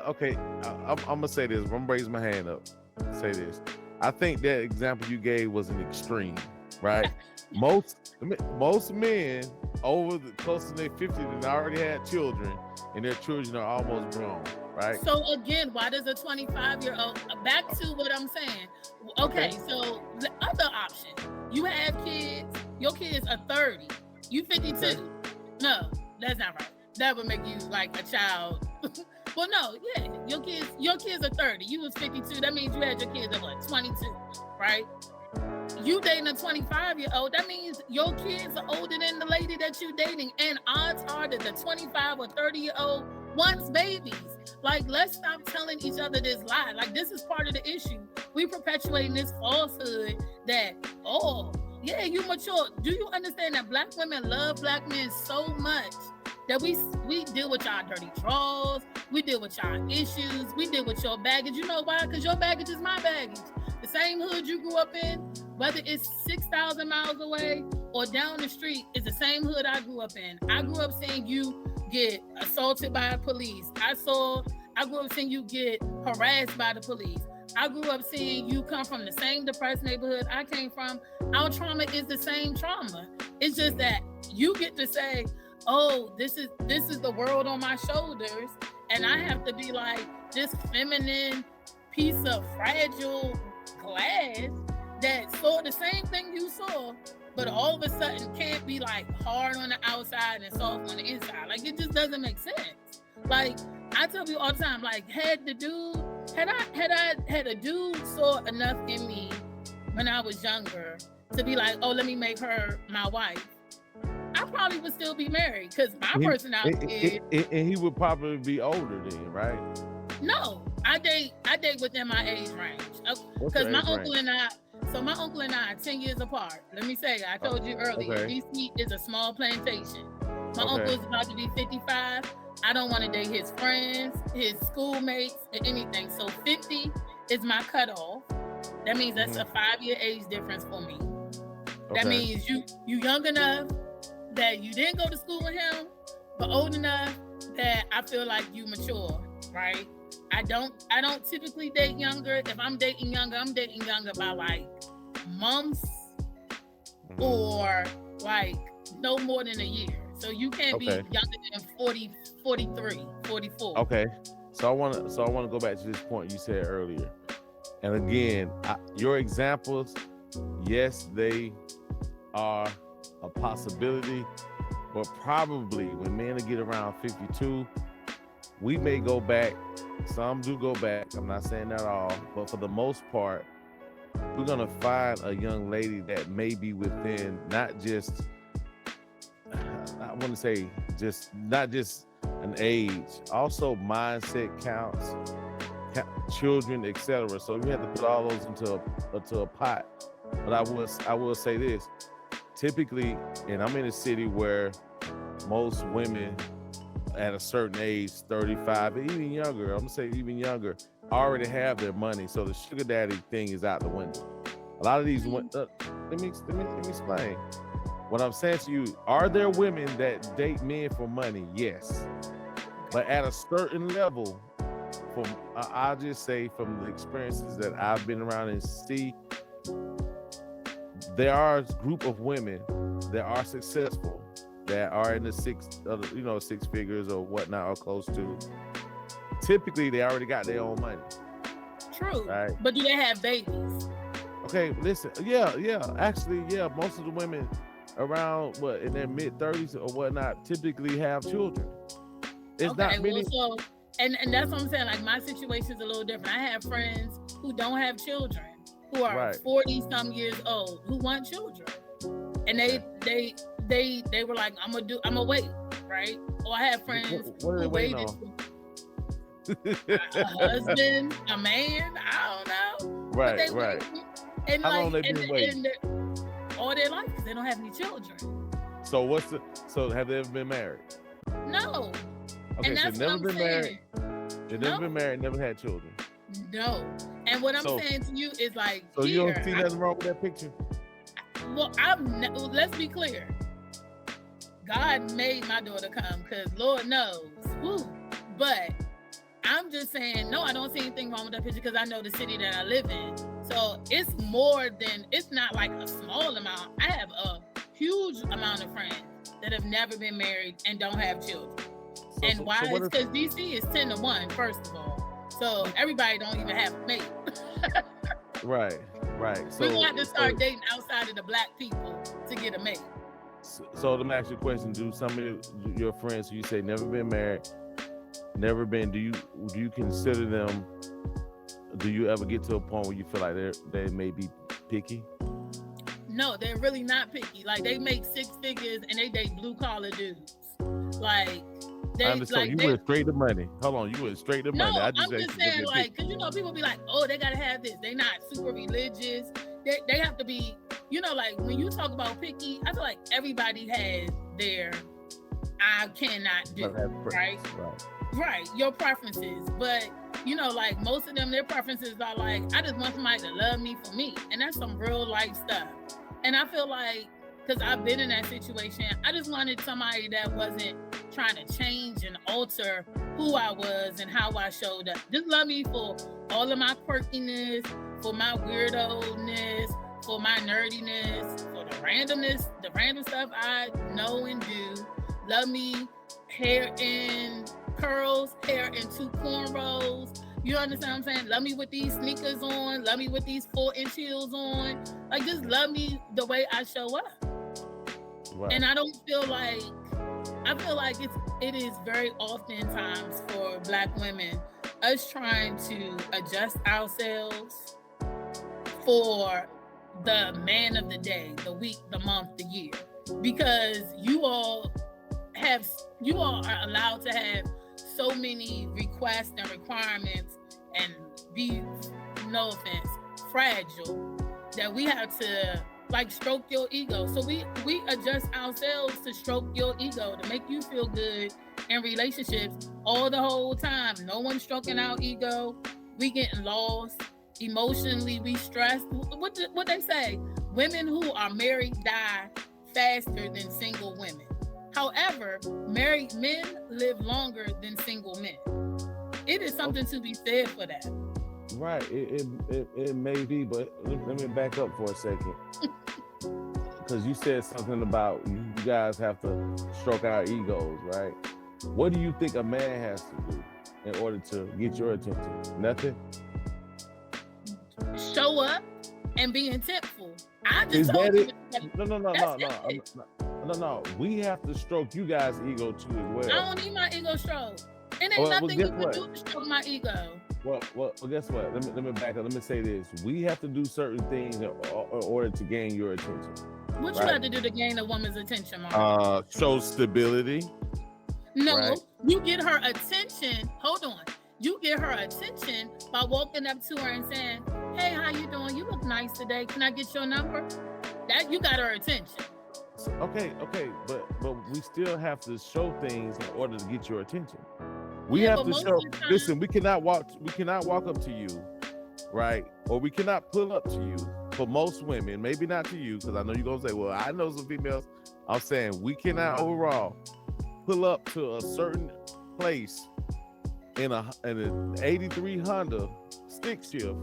Okay. I'm gonna say this. I'm gonna raise my hand up. Say this. I think that example you gave was an extreme, right? most men over close to their 50 that already had children, and their children are almost grown, right? So again, why does a 25-year-old? Back to what I'm saying. Okay, so the other option, you have kids. Your kids are 30. You 52. Okay. No, that's not right. That would make you like a child. Well, no, yeah, your kids are 30. You was 52. That means you had your kids at what, 22, right? You dating a 25-year-old, that means your kids are older than the lady that you dating. And odds are that the 25 or 30-year-old wants babies. Like, let's stop telling each other this lie. Like, this is part of the issue. We perpetuating this falsehood that, oh, yeah, you mature. Do you understand that Black women love Black men so much that we deal with y'all dirty draws, we deal with y'all issues, we deal with your baggage? You know why? Because your baggage is my baggage. The same hood you grew up in, whether it's 6,000 miles away or down the street, is the same hood I grew up in. I grew up seeing you get assaulted by the police. I grew up seeing you get harassed by the police. I grew up seeing you come from the same depressed neighborhood I came from. Our trauma is the same trauma. It's just that you get to say, oh, this is the world on my shoulders, and I have to be like this feminine piece of fragile glass that saw the same thing you saw, but all of a sudden can't be like hard on the outside and soft on the inside. Like, it just doesn't make sense. Like, I tell you all the time, like, had a dude saw enough in me when I was younger to be like, oh, let me make her my wife, I probably would still be married, because my personality is... And he would probably be older then, right? No, I date within my age range. Because my uncle and I are 10 years apart. Let me say, I told you earlier, DC is a small plantation. My uncle is about to be 55. I don't want to date his friends, his schoolmates, or anything. So 50 is my cutoff. That means that's a 5-year age difference for me. That means you young enough that you didn't go to school with him, but old enough that I feel like you mature, right? I don't typically date younger. If I'm dating younger by like months or like no more than a year. So you can't be younger than 40, 43, 44. Okay. So I want to go back to this point you said earlier. And again, your examples, yes, they are a possibility, but probably when men get around 52, we may go back. Some do go back. I'm not saying that all, but for the most part, we're gonna find a young lady that may be within not just, I want to say not just an age, also mindset counts, children, etc. So you have to put all those into a pot. But I will say this. Typically, and I'm in a city where most women at a certain age, 35, even younger, I'm gonna say even younger, already have their money. So the sugar daddy thing is out the window. A lot of these, let me explain. What I'm saying to you, are there women that date men for money? Yes. But at a certain level, I'll just say from the experiences that I've been around and see, there are a group of women that are successful, that are in the six figures or whatnot, or close to. Typically, they already got their own money. True. Right? But do they have babies? Okay, listen. Yeah. Actually, yeah. Most of the women around in their mid-30s or whatnot typically have children. It's not many. and that's what I'm saying. Like my situation is a little different. I have friends who don't have children, who are 40 some years old, who want children, and they were like, I'm gonna wait, right? Or I have friends who waited. A husband, a man, I don't know. Right. And how long they been waiting? All their life because they don't have any children. So have they ever been married? No. Okay, and that's so never what I'm been saying. married. They've never been married, never had children. No. And what I'm saying to you is like, so you don't see nothing wrong with that picture? Well, let's be clear. God made my daughter come because Lord knows. Woo. But I'm just saying, no, I don't see anything wrong with that picture because I know the city that I live in. So it's not like a small amount. I have a huge amount of friends that have never been married and don't have children. Why? It's because DC is 10-1, first of all. So everybody don't even have a mate. Right. So we're going to have to start dating outside of the black people to get a mate. So let me ask you a question. Do some of your friends who you say never been married, never been, do you consider them, do you ever get to a point where you feel like they may be picky? No, they're really not picky. Like they make 6 figures and they date blue collar dudes. Like I understand. You went straight to money. Hold on, you went straight to money. I'm just saying, like, because people be like, oh, they gotta have this. They not super religious. They have to be, like when you talk about picky, I feel like everybody has their I cannot do, right? Right, your preferences. But like most of them, their preferences are like, I just want somebody to love me for me, and that's some real life stuff. And I feel like, because I've been in that situation, I just wanted somebody that wasn't trying to change and alter who I was and how I showed up. Just love me for all of my quirkiness, for my weirdo-ness, for my nerdiness, for the randomness, the random stuff I know and do. Love me, hair in curls, hair in 2 cornrows. You understand what I'm saying? Love me with these sneakers on. Love me with these 4-inch heels on. Like, just love me the way I show up. Wow. And I feel like it is very oftentimes for Black women, us trying to adjust ourselves for the man of the day, the week, the month, the year. Because you all are allowed to have so many requests and requirements and be, no offense, fragile, that we have to stroke your ego. So we adjust ourselves to stroke your ego, to make you feel good in relationships all the whole time. No one's stroking our ego. We getting lost. Emotionally, we stressed. What they say? Women who are married die faster than single women. However, married men live longer than single men. It is something to be said for that. Right, it may be, but let me back up for a second. Because you said something about you guys have to stroke our egos, right? What do you think a man has to do in order to get your attention? Nothing? Show up and be intentful. I just Is told that you. No. We have to stroke you guys' ego too as well. I don't need my ego stroked. It ain't nothing you can do to stroke my ego. Well, guess what? Let me back up. Let me say this. We have to do certain things in order to gain your attention. What you have to do to gain a woman's attention, Mark? Show stability. No, right? You get her attention. Hold on. You get her attention by walking up to her and saying, "Hey, how you doing? You look nice today. Can I get your number?" That you got her attention. Okay, but we still have to show things in order to get your attention. We have to show. Listen, we cannot walk up to you, right? Or we cannot pull up to you. For most women, maybe not to you, because I know you're gonna say, "Well, I know some females." I'm saying we cannot overall pull up to a certain place in an 83 Honda stick shift,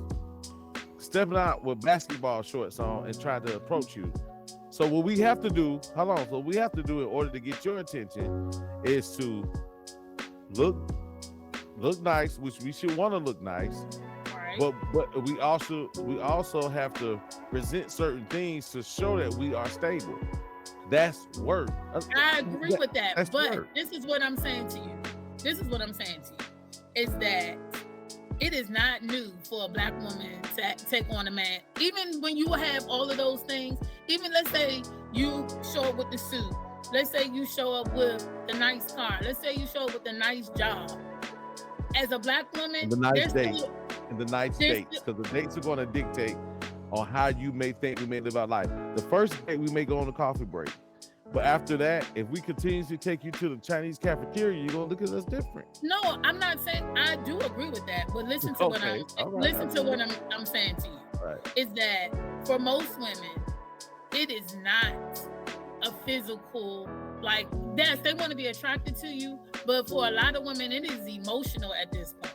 stepping out with basketball shorts on and try to approach you. So what we have to do, what we have to do in order to get your attention is to look nice, which we should want to look nice. Right. But we also have to present certain things to show that we are stable. That's work. I agree with that. But work. This is what I'm saying to you. is that it is not new for a black woman to take on a man. Even when you have all of those things, even let's say you show up with the suit. Let's say you show up with the nice car. Let's say you show up with a nice job. As a black woman, and the nice dates, because the dates are going to dictate on how you may think we may live our life. The first date we may go on a coffee break, but after that, if we continuously take you to the Chinese cafeteria, you're gonna look at us different. No, I'm not saying, I do agree with that, but listen to what I'm saying to you. Right. Is that for most women, it is not a physical, like, yes, they want to be attracted to you, but for a lot of women, it is emotional at this point.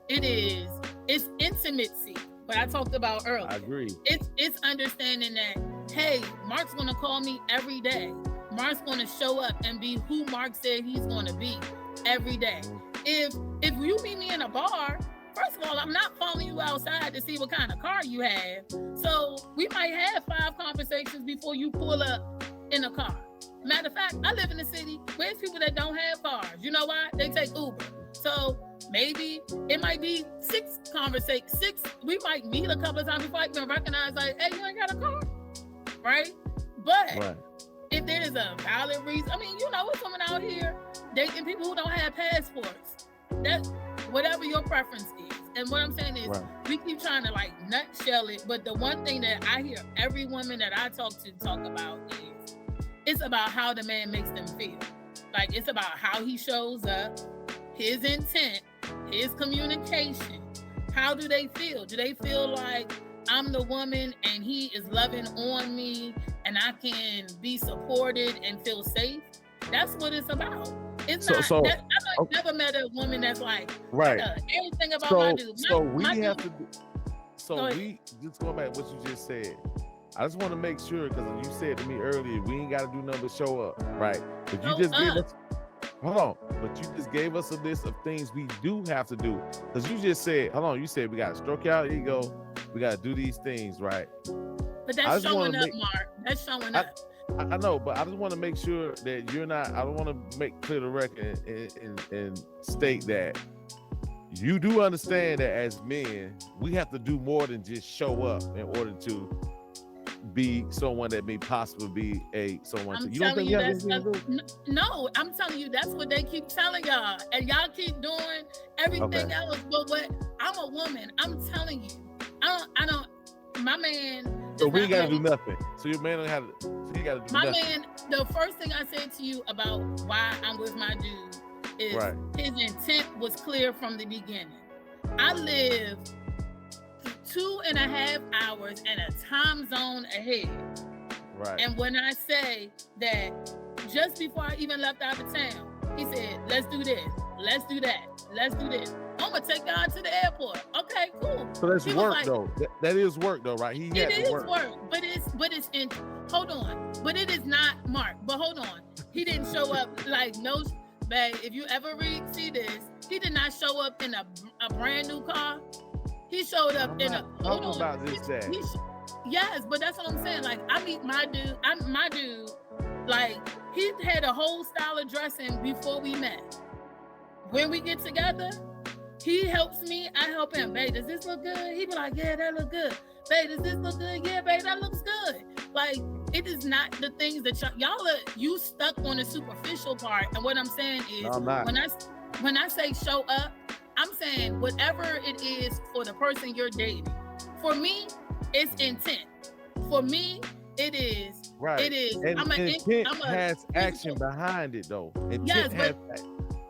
It's intimacy, what I talked about earlier. I agree. It's understanding that, hey, Mark's gonna call me every day. Mark's gonna show up and be who Mark said he's gonna be every day. If you meet me in a bar, first of all, I'm not following you outside to see what kind of car you have. So we might have 5 conversations before you pull up in a car. Matter of fact, I live in a city where there's people that don't have cars. You know why? They take Uber. So maybe it might be 6 conversations. We might meet a couple of times before I can recognize, like, hey, you ain't got a car, right? But if there is a valid reason, I mean, you know, it's women out here dating people who don't have passports. That's whatever your preference is. And what I'm saying is, we keep trying to like nutshell it, but the one thing that I hear every woman that I talk about is, it's about how the man makes them feel. Like, it's about how he shows up, his intent, his communication. How do they feel? Do they feel like I'm the woman and he is loving on me and I can be supported and feel safe? That's what it's about. It's I've never met a woman that's like, everything about my dude. We just going back to what you just said. I just want to make sure, because you said to me earlier, we ain't got to do nothing but show up, right? But you just gave us, hold on, but you just gave us a list of things we do have to do. Because you just said, hold on, you said we got to stroke out ego, we got to do these things, right? But that's showing up, Mark. That's showing up. I know, but I just want to make sure that you're not, I don't want to make clear the record and state that you do understand that as men, we have to do more than just show up in order to be someone that may possibly be someone. I'm telling you, no, I'm telling you, that's what they keep telling y'all, and y'all keep doing everything else. But what, I'm a woman. I'm telling you, I don't. My man. So we ain't gotta do nothing. So your man don't have. So you gotta do my nothing. Man. The first thing I said to you about why I'm with my dude is his intent was clear from the beginning. I live 2.5 hours in a time zone ahead. Right. And when I say that, just before I even left out of town, he said, let's do this, let's do that, let's do this. I'm gonna take y'all to the airport. Okay, cool. So that's work though. That is work though, right? It is work, but it's in, hold on. But it is not Mark. But hold on. He didn't show up like no, babe, if you ever see this, he did not show up in a brand new car. He showed up in a, hold on. About this day. Yes, but that's what I'm saying. Like, I meet my dude, like, he had a whole style of dressing before we met. When we get together, he helps me, I help him. Babe, does this look good? He be like, yeah, that look good. Babe, does this look good? Yeah, babe, that looks good. Like, it is not the things that you stuck on the superficial part. And what I'm saying is, when I say show up, I'm saying whatever it is for the person you're dating. For me, it's intent. For me, it is. Right. It is. And intent has action behind it, though.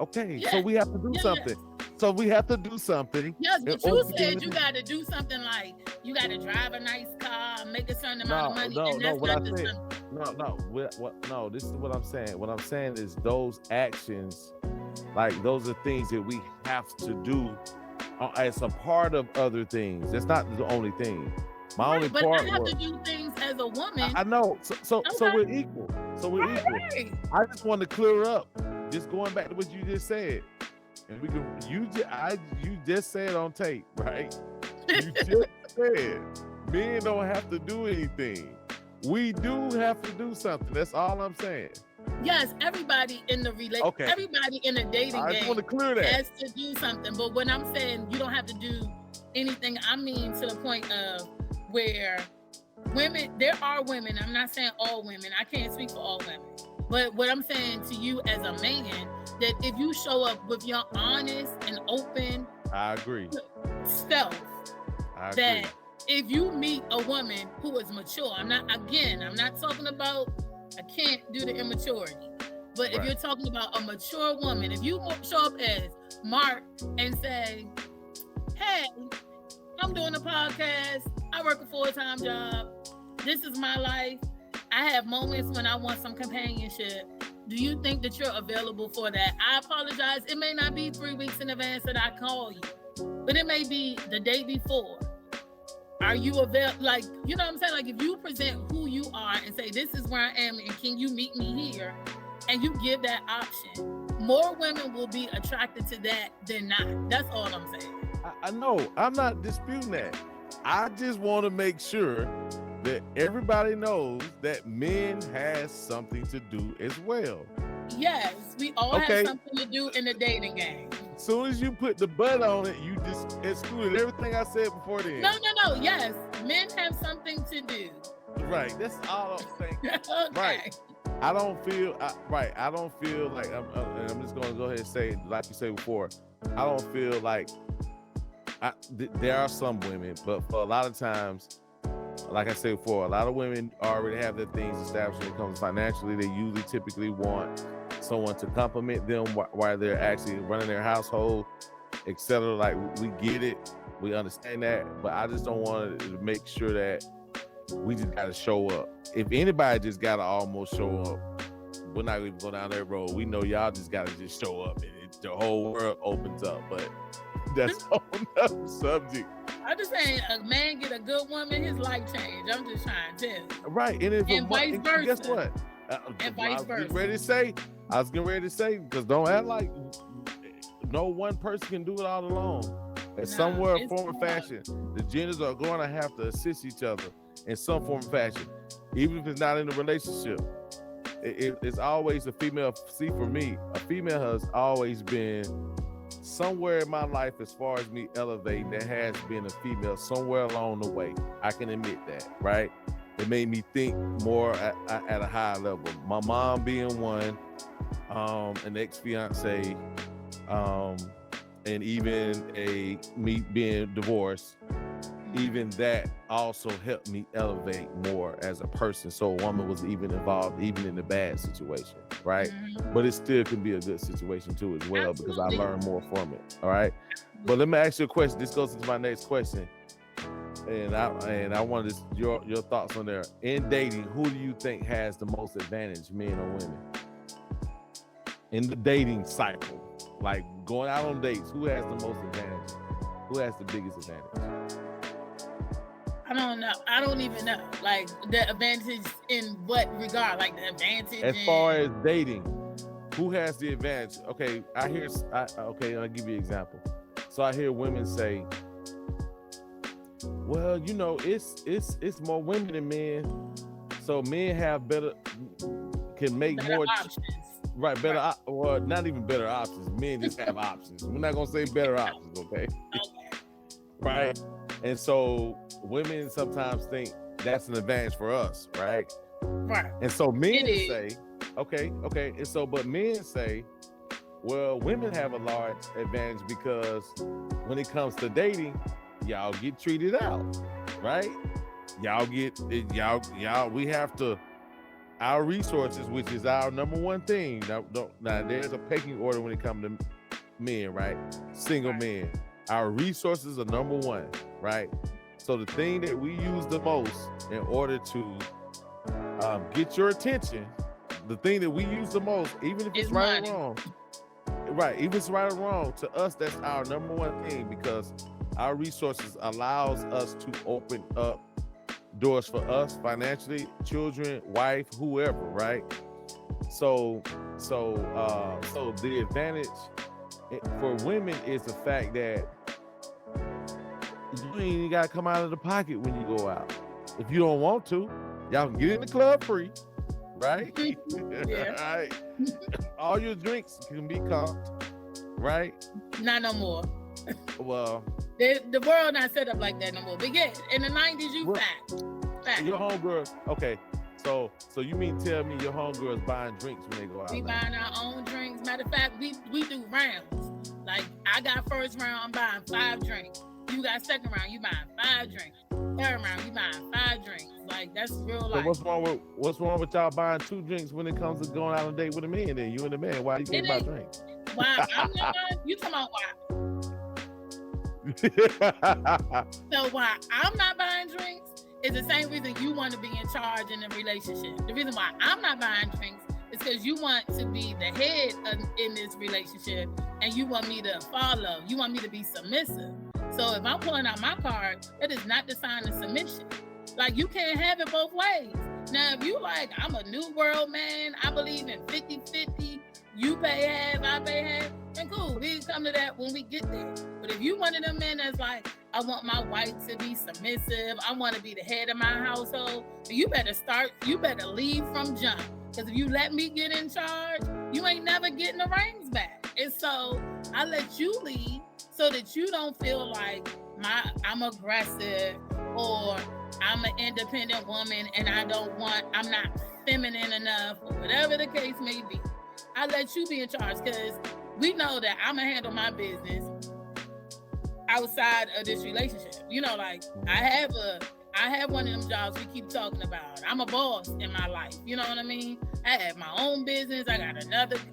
Okay, so we have to do something. So we have to do something. Yes, but you said you got to do something like you got to drive a nice car, make a certain amount of money. No, this is what I'm saying. What I'm saying is those actions, like those are things that we have to do as a part of other things. That's not the only thing. My only part. But I have to do things as a woman. I know. So we're equal. So we're equal. Right. I just want to clear up. Just going back to what you just said. And we can, you just said on tape, right? You just said men don't have to do anything. We do have to do something. That's all I'm saying. Yes, everybody in the Okay. everybody in a dating I just want to game clear that. has to do something. But when I'm saying you don't have to do anything, I mean to the point of where women, there are women, I'm not saying all women, I can't speak for all women, but what I'm saying to you as a man, that if you show up with your honest and open I agree. self, I agree. that if you meet a woman who is mature, I'm not talking about, I can't do the immaturity, but if Right. you're talking about a mature woman, if you show up as Mark and say, hey, I'm doing a podcast, I work a full-time job, this is my life, I have moments when I want some companionship, do you think that you're available for that? I apologize, it may not be 3 weeks in advance that I call you, but it may be the day before. Are you available? Like, you know what I'm saying? Like, if you present who you are and say, this is where I am, and can you meet me here? And you give that option, more women will be attracted to that than not. That's all I'm saying. I know. I'm not disputing that. I just want to make sure that everybody knows that men has something to do as well. Yes, we all Okay. have something to do in the dating game. As soon as you put the butt on it, you just excluded everything I said before then. No. Yes, men have something to do. Right. That's all I'm saying. Okay. Right. I don't feel I don't feel like I'm just gonna go ahead and say, like you said before, I don't feel like there are some women, but for a lot of times, like I said before, a lot of women already have their things established when it comes financially. They usually typically want someone to compliment them while they're actually running their household, etc. Like, we get it, we understand that, but I just don't want to make sure that we just gotta show up. If anybody just gotta almost show up, we're not even going down that road. We know y'all just gotta just show up, and the whole world opens up. But that's a whole nother subject. I'm just saying, a man get a good woman, his life change. I'm just trying to tell you. Right, and vice versa. Guess what? And vice versa. I was getting ready to say, because don't act like no one person can do it all alone. In some form or fashion, the genders are going to have to assist each other in some form or fashion, even if it's not in a relationship. It's always a female. See, for me, a female has always been somewhere in my life, as far as me elevating, there has been a female somewhere along the way. I can admit that, right? It made me think more at a higher level. My mom being one, an ex-fiance, and even me being divorced, even that also helped me elevate more as a person. So a woman was even involved, even in the bad situation, right? Mm-hmm. But it still can be a good situation too as well. Absolutely. Because I learned more from it. All right. But let me ask you a question. This goes into my next question. And I wanted your thoughts on there. In dating, who do you think has the most advantage, men or women? In the dating cycle, like going out on dates, who has the most advantage? Who has the biggest advantage? I don't know. I don't even know. Like, the advantage in what regard? Like, the advantage as far as dating, who has the advantage? Okay, okay, I'll give you an example. So I hear women say, well, you know, it's more women than men, so men can make better more options. Right, better, or not even better options. Men just have options. We're not gonna say better options, okay? Okay. Right. And so women sometimes think that's an advantage for us, right? Right. And so men say, okay. And so, but men say, well, women have a large advantage because when it comes to dating, y'all get treated out, right? We have to, our resources, which is our number one thing. Now there's a pecking order when it comes to men, right? Single men. Our resources are number one, right? So the thing that we use the most in order to get your attention, the thing that we use the most, even if it's right or wrong, right? Even if it's right or wrong, to us, that's our number one thing, because our resources allows us to open up doors for us financially, children, wife, whoever, right? So the advantage for women is the fact that you ain't got to come out of the pocket when you go out. If you don't want to, y'all can get in the club free, right? Yeah. Right. All your drinks can be comped, right? Not no more. Well, The world not set up like that no more. But yeah, in the 90s, you fat. Your homegirls, okay. So you mean tell me your homegirls buying drinks when they go out? We buying our own drinks. Matter of fact, we do rounds. Like I got first round, I'm buying 5 drinks. You got second round, you buying 5 drinks. Third round, you buying 5 drinks. Like that's real life. So what's wrong with y'all buying 2 drinks when it comes to going out on a date with a man? Then you and the man, why you can't buy drinks? Why? I'm not buying. You talking about why? So why I'm not buying drinks is the same reason you want to be in charge in a relationship. The reason why I'm not buying drinks is because you want to be the head in this relationship and you want me to follow. You want me to be submissive. So if I'm pulling out my card, that is not the sign of submission. Like you can't have it both ways. Now if you like, I'm a new world man, I believe in 50-50, you pay half, I pay half, then cool, we can come to that when we get there. But if you one of them men that's like, I want my wife to be submissive, I want to be the head of my household, you better leave from jump. Because if you let me get in charge, you ain't never getting the reins back. And so I let you lead so that you don't feel like I'm aggressive or I'm an independent woman and I'm not feminine enough or whatever the case may be. I let you be in charge because we know that I'm gonna handle my business outside of this relationship. You know, like I have one of them jobs we keep talking about. I'm a boss in my life. You know what I mean? I have my own business. I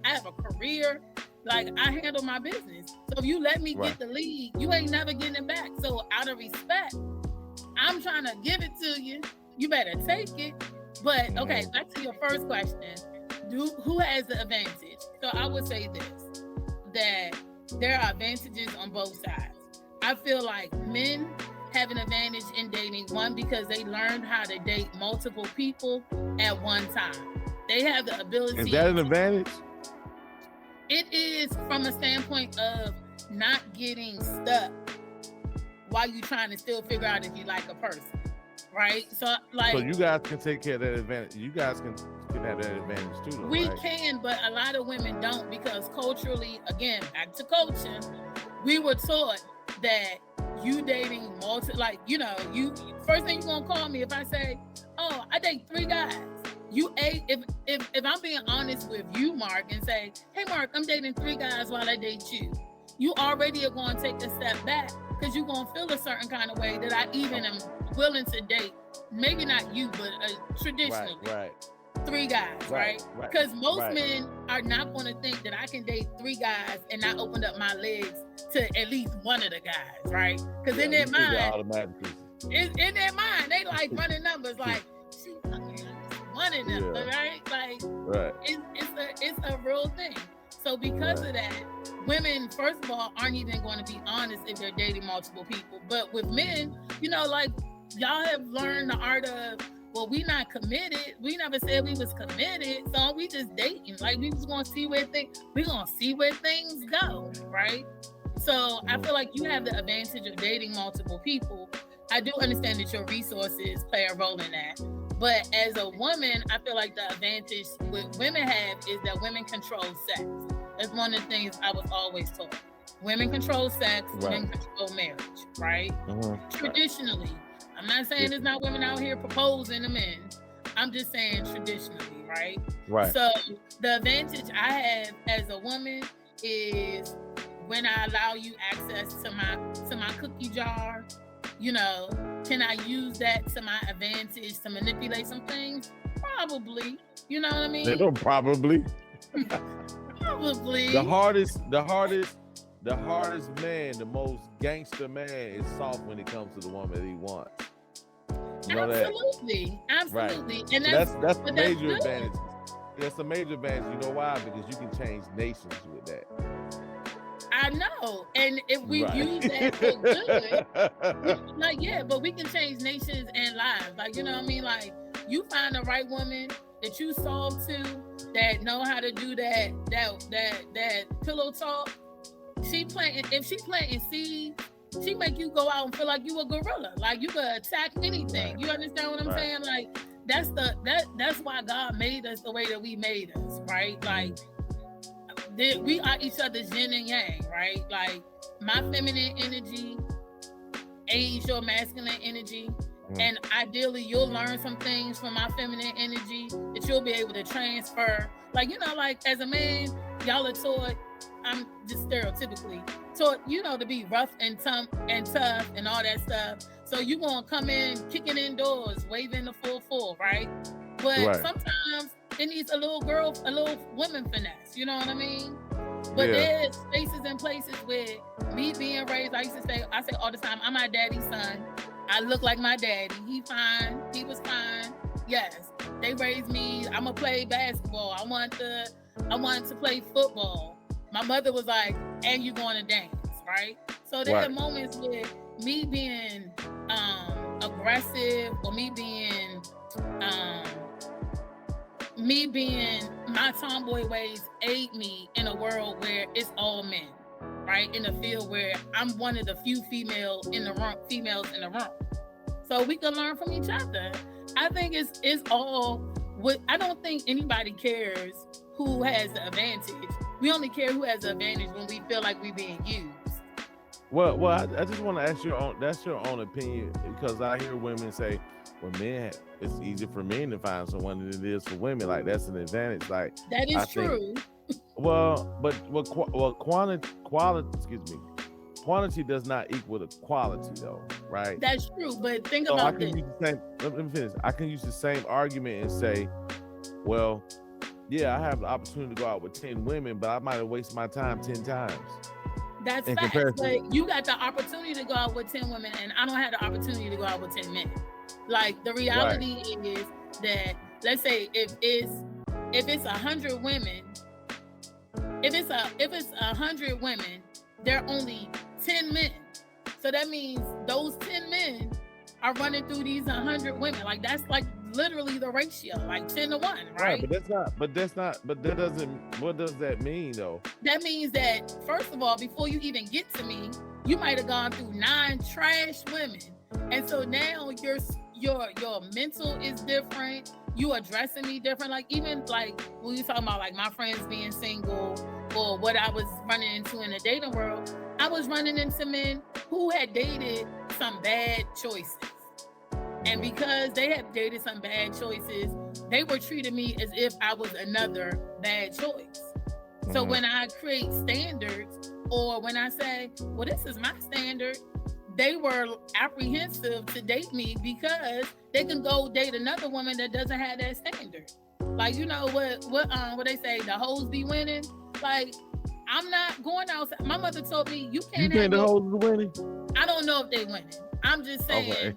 have a career. Like I handle my business. So if you let me get the lead, you ain't never getting it back. So out of respect, I'm trying to give it to you. You better take it. But okay, back to your first question. Who has the advantage? So I would say this, that there are advantages on both sides. I feel like men have an advantage in dating, one, because they learned how to date multiple people at one time. They have the ability. Is that an advantage? It is from a standpoint of not getting stuck while you're trying to still figure out if you like a person, right? So you guys can take care of that advantage. You guys can have that advantage too, though, we right? can, but a lot of women don't, because culturally, again, back to culture, we were taught that you dating you first thing you're gonna call me if I say, oh, I date 3 guys. If I'm being honest with you, Mark, and say, hey Mark, I'm dating 3 guys while I date you, you already are going to take a step back because you're going to feel a certain kind of way that I even am willing to date. Maybe not you, but traditionally. Right. 3 guys, right? Because most men are not going to think that I can date 3 guys and not open up my legs to at least one of the guys, right? Because in their mind, they like running numbers, like she fucking one of them, right? Like, it's a real thing. So because of that, women, first of all, aren't even going to be honest if they're dating multiple people. But with men, like y'all have learned the art of, well, we not committed. We never said we was committed, so we just dating. Like we was gonna see where things go, right? So I feel like you have the advantage of dating multiple people. I do understand that your resources play a role in that. But as a woman, I feel like the advantage what women have is that women control sex. That's one of the things I was always taught. Women control sex, women control marriage, right? Traditionally. I'm not saying there's not women out here proposing to men. I'm just saying traditionally, right? Right. So the advantage I have as a woman is when I allow you access to my cookie jar, can I use that to my advantage to manipulate some things? Probably. You know what I mean? They don't probably. Probably. The hardest man, the most gangster man is soft when it comes to the woman that he wants. You know absolutely. Right. And that's a major advantage. That's a major advantage. You know why? Because you can change nations with that. I know. And if we use that for good, but we can change nations and lives. Like, you know what I mean? Like, you find the right woman that you solve to, that know how to do that pillow talk. If she planting seeds, she make you go out and feel like you a gorilla. Like you could attack anything. You understand what I'm saying? Like that's why God made us the way that we made us, right? Like we are each other's yin and yang, right? Like my feminine energy aids your masculine energy. And ideally you'll learn some things from my feminine energy that you'll be able to transfer. Like, like as a man, y'all are taught, I'm just stereotypically taught, to be rough and tough and all that stuff. So you gonna come in kicking indoors, waving the full, right? But sometimes it needs a little woman finesse, you know what I mean? But there's spaces and places where me being raised, I say all the time, I'm my daddy's son. I look like my daddy. He fine. He was fine. Yes. They raised me. I'm gonna play basketball. I wanted to play football. My mother was like, and you going to dance, right? So there are moments where me being aggressive or me being my tomboy ways aid me in a world where it's all men, right? In a field where I'm one of the few females in the room. So we can learn from each other. I think it's all what I don't think anybody cares who has the advantage. We only care who has the advantage when we feel like we're being used. Well, I just want to ask that's your own opinion, because I hear women say, well, it's easier for men to find someone than it is for women. Like that's an advantage. Like that is true. Quantity does not equal the quality, though, right? That's true, but think about this. Let me finish. I can use the same argument and say, well, yeah, I have the opportunity to go out with 10 women, but I might have wasted my time 10 times. That's facts, but you got the opportunity to go out with 10 women, and I don't have the opportunity to go out with 10 men. Like the reality is that, let's say if it's 100 women, if it's 100 women, there are only 10 men. So that means those 10 men are running through these 100 women. Like that's like literally the ratio, like 10 to 1, right? What does that mean though? That means that first of all, before you even get to me, you might have gone through 9 trash women. And so now your mental is different. You addressing me different. Like even like when you talking about like my friends being single or what I was running into in the dating world, I was running into men who had dated some bad choices. And because they had dated some bad choices, they were treating me as if I was another bad choice. So when I create standards or when I say, well, this is my standard, they were apprehensive to date me because they can go date another woman that doesn't have that standard. Like, you know what they say, the hoes be winning. Like, I'm not going outside. My mother told me you can't have the hoes winning. I don't know if they winning. I'm just saying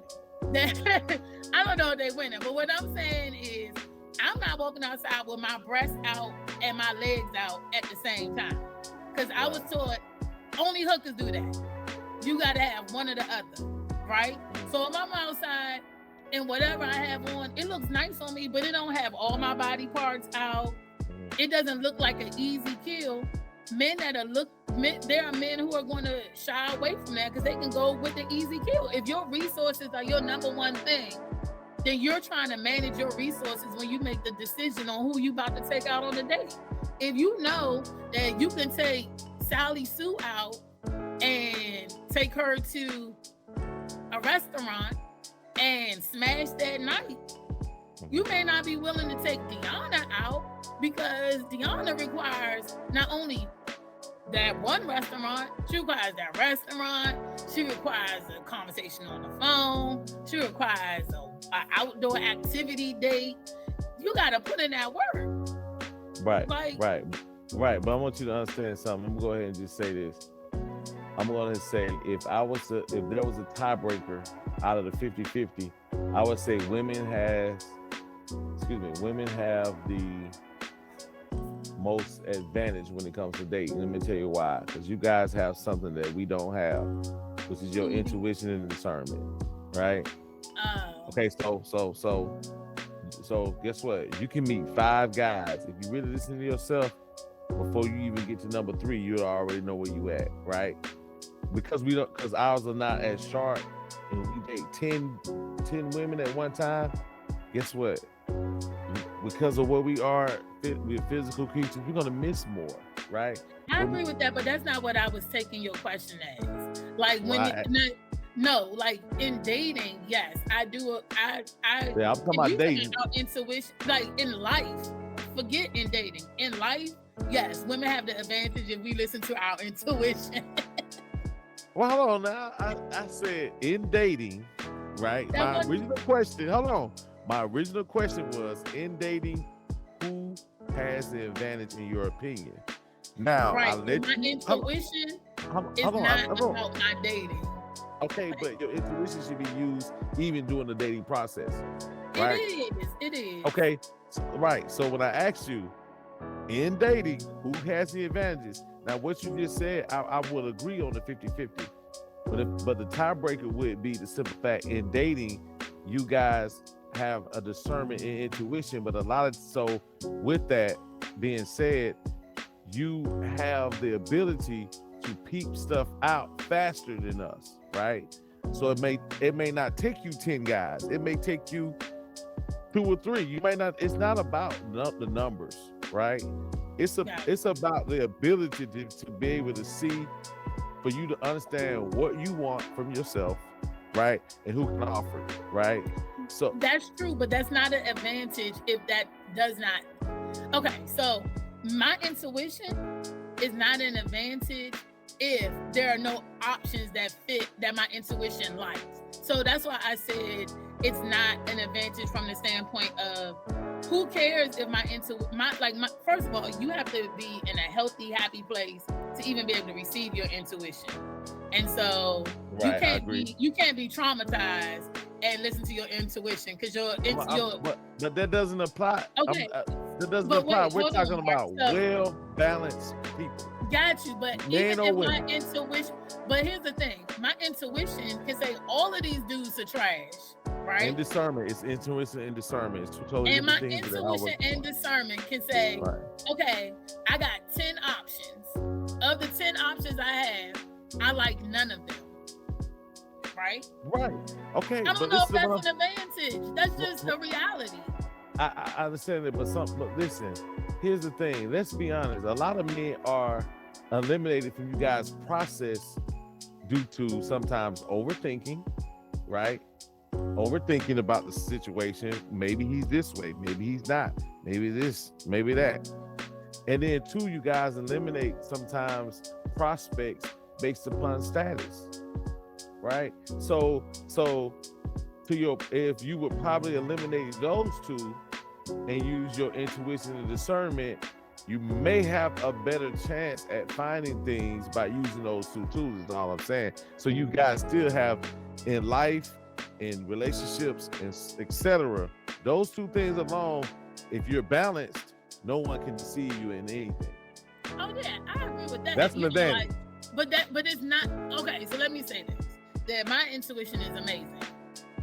that I don't know if they winning. But what I'm saying is I'm not walking outside with my breasts out and my legs out at the same time. Because I was taught only hookers do that. You got to have one or the other, right? So if I'm outside and whatever I have on, it looks nice on me, but it don't have all my body parts out. It doesn't look like an easy kill. There are men who are going to shy away from that because they can go with the easy kill. If your resources are your number one thing, then you're trying to manage your resources when you make the decision on who you about to take out on a date. If you know that you can take Sally Sue out and take her to a restaurant and smash that night, you may not be willing to take Dionna out because Dionna requires not only that one restaurant, she requires that restaurant, she requires a conversation on the phone, she requires an outdoor activity date. You got to put in that work. Right. But I want you to understand something. I'm going to go ahead and just say this. I'm going to say if there was a tiebreaker out of the 50-50, I would say women have the most advantage when it comes to dating. Let me tell you why. Because you guys have something that we don't have, which is your intuition and discernment, right? Okay, so guess what? You can meet 5 guys. If you really listen to yourself, before you even get to number 3, you already know where you at, right? Because ours are not as sharp, and we date 10 women at one time. guess what? Because of where we are, we're physical creatures. We're gonna miss more, right? I agree with that, but that's not what I was taking your question as. Like when no, like in dating, yes, I do. Yeah, I'm talking about dating. Our intuition, like in life, forget in dating. In life, yes, women have the advantage if we listen to our intuition. Well, hold on now. I said in dating, right? My original question, hold on. My original question was, in dating, who has the advantage in your opinion? Now, right. My intuition is not about my dating. Okay, but your intuition should be used even during the dating process, right? It is. Okay, right. So when I asked you, in dating, who has the advantages? Now, what you just said, I would agree on the 50-50. But the tiebreaker would be the simple fact, in dating, you guys have a discernment and intuition, but so with that being said, you have the ability to peep stuff out faster than us, right? So it may not take you 10 guys. It may take you 2 or 3. You might not. It's not about the numbers, right? It's about the ability to be able to see, for you to understand what you want from yourself, right? And who can offer it, right? So that's true, but that's not an advantage if that does not. Okay, so my intuition is not an advantage if there are no options that fit that my intuition likes. So that's why I said it's not an advantage from the standpoint of who cares if first of all, you have to be in a healthy, happy place to even be able to receive your intuition. And so you can't be traumatized and listen to your intuition because but that doesn't apply. Okay. That doesn't apply. We're talking about well-balanced people. Got you, but even if my intuition, but here's the thing, my intuition can say all of these dudes are trash, right? And discernment, it's intuition and discernment. It's totally and my intuition and discernment can say, okay, I got 10 options. Of the 10 options I have, I like none of them. Right? Right. Okay. I don't know if that's an advantage. That's just the reality. I understand it, but listen, here's the thing. Let's be honest. A lot of men are eliminated from you guys' process due to sometimes overthinking, right? Overthinking about the situation. Maybe he's this way, maybe he's not, maybe this, maybe that. And then 2, you guys eliminate sometimes prospects based upon status, right? So if you would probably eliminate those 2 and use your intuition and discernment, you may have a better chance at finding things by using those 2 tools, is all I'm saying. So you guys still have in life, in relationships, and etc. Those 2 things alone, if you're balanced, no one can deceive you in anything. Oh yeah, I agree with that. That's an advantage. But it's not okay. So let me say this: that my intuition is amazing.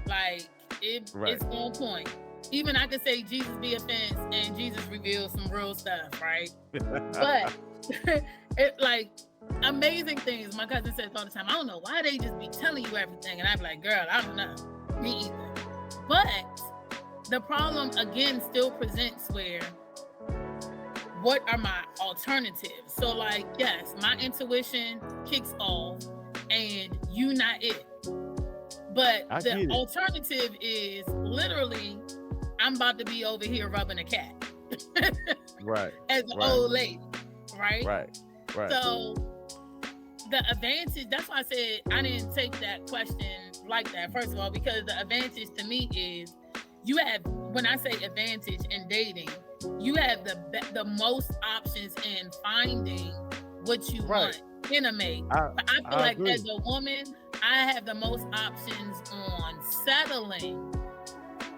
Like it's on point. Even I could say Jesus be a fence and Jesus reveals some real stuff, right? But it like amazing things. My cousin says all the time, I don't know why they just be telling you everything. And I'm like, girl, I don't know. Me either. But the problem again still presents where what are my alternatives? So like, yes, my intuition kicks off and you not it. But the alternative is literally I'm about to be over here rubbing a cat. Right. As an old lady. Right? Right. So the advantage, that's why I said I didn't take that question like that, first of all, because the advantage to me is you have, when I say advantage in dating, you have the most options in finding what you want in a mate. I feel like agree. As a woman, I have the most options on settling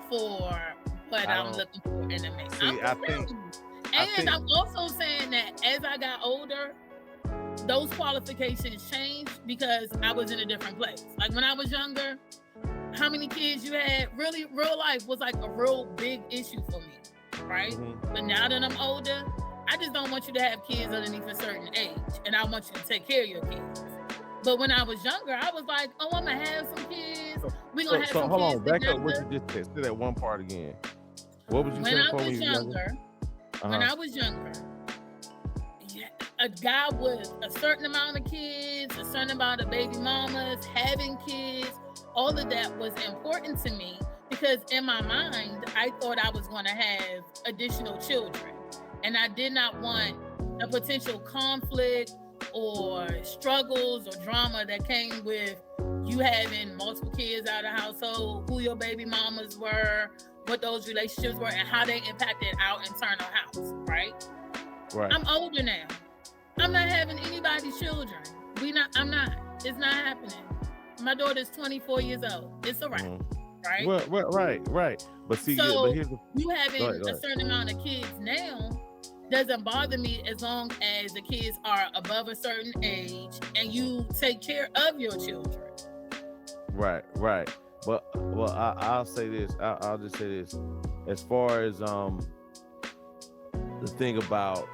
for what I'm looking for in a mate. I'm also saying that as I got older, those qualifications changed because I was in a different place. Like when I was younger, how many kids you had, really real life was like a real big issue for me, right? Mm-hmm. But now that I'm older, I just don't want you to have kids underneath a certain age, and I want you to take care of your kids. But when I was younger, I was like, oh, I'm gonna have some kids. We're gonna have So some hold kids on, back together. up what you just said. Say that one part again. What was you saying? When I was younger, a guy with a certain amount of kids, a certain amount of baby mamas, having kids, all of that was important to me because in my mind, I thought I was going to have additional children. And I did not want a potential conflict or struggles or drama that came with you having multiple kids out of the household, who your baby mamas were, what those relationships were, and how they impacted our internal house, right? Right. I'm older now. I'm not having anybody's children. I'm not. It's not happening. My daughter's 24 years old. It's all right, right? Well, right. But see, so but here's you having a certain amount of kids now doesn't bother me as long as the kids are above a certain age and you take care of your children. Right. But I'll say this. I'll just say this. As far as the thing about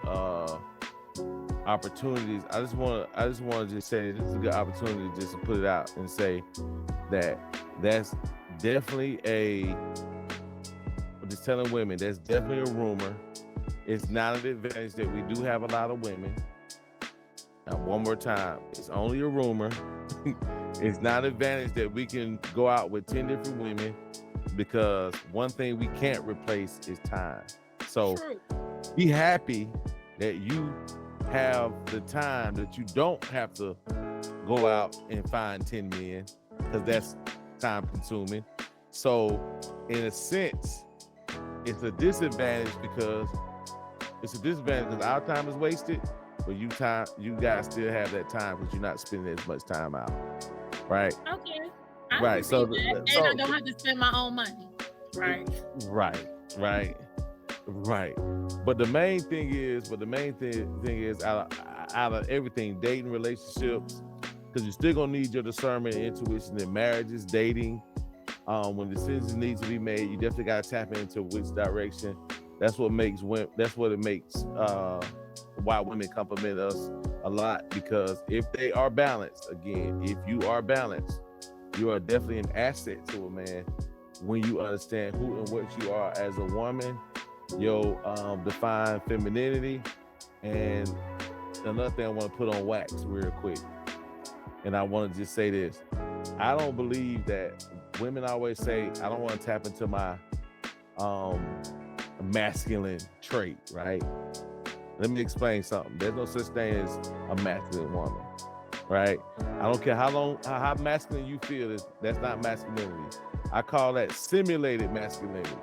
opportunities, I just want to just say this is a good opportunity just to put it out and say that that's definitely just telling women that's definitely a rumor. It's not an advantage that we do have a lot of women. Now, one more time, it's only a rumor. It's not an advantage that we can go out with 10 different women because one thing we can't replace is time. So be happy that you have the time that you don't have to go out and find 10 men because that's time consuming. So in a sense, it's a disadvantage because our time is wasted, but you guys still have that time because you're not spending as much time out. Right. Okay. Right. So, and I don't have to spend my own money. Right. But the main thing is, out of everything, dating, relationships, because you're still gonna need your discernment and intuition in marriages, dating. When decisions need to be made, you definitely gotta tap into which direction. That's what makes why women compliment us a lot, because if they are balanced, again, if you are balanced, you are definitely an asset to a man when you understand who and what you are as a woman, your defined femininity. And another thing I want to put on wax real quick, and I want to just say this. I don't believe that women always say, I don't want to tap into my masculine trait, right? Let me explain something. There's no such thing as a masculine woman, right? I don't care how masculine you feel, that's not masculinity. I call that simulated masculinity.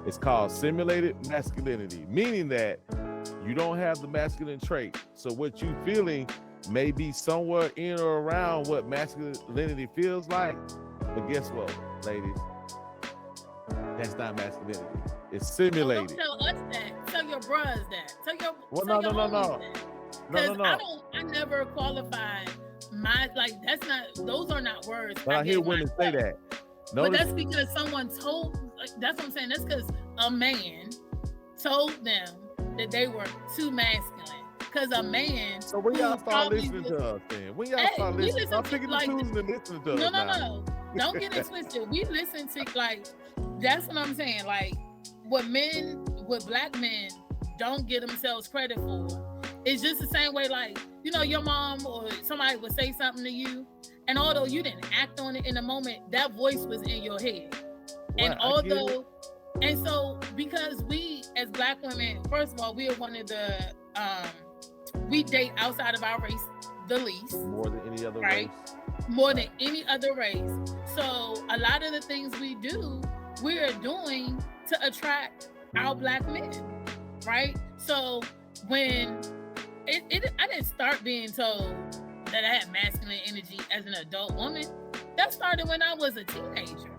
It's called simulated masculinity, meaning that you don't have the masculine trait. So what you feeling may be somewhere in or around what masculinity feels like. But guess what, ladies? That's not masculinity. It's simulated. Well, don't tell us that. Tell your bros that. Tell your no. Because I never qualified that's not, those are not words. But I hear women say that. But that's because someone told, that's what I'm saying. That's because a man told them that they were too masculine. Because a man. So when y'all start listening to us, then? When y'all start listening, start picking and choosing and listening to us. No. Don't get it twisted. We listen to, that's what I'm saying. What black men don't get themselves credit for. It's just the same way, your mom or somebody would say something to you, and although you didn't act on it in the moment, that voice was in your head. And so because we as black women, first of all, we are one of the we date outside of our race the least. More than any other race. More than any other race. So a lot of the things we do, we are doing to attract our black men, right? So when I didn't start being told that I had masculine energy as an adult woman. That started when I was a teenager,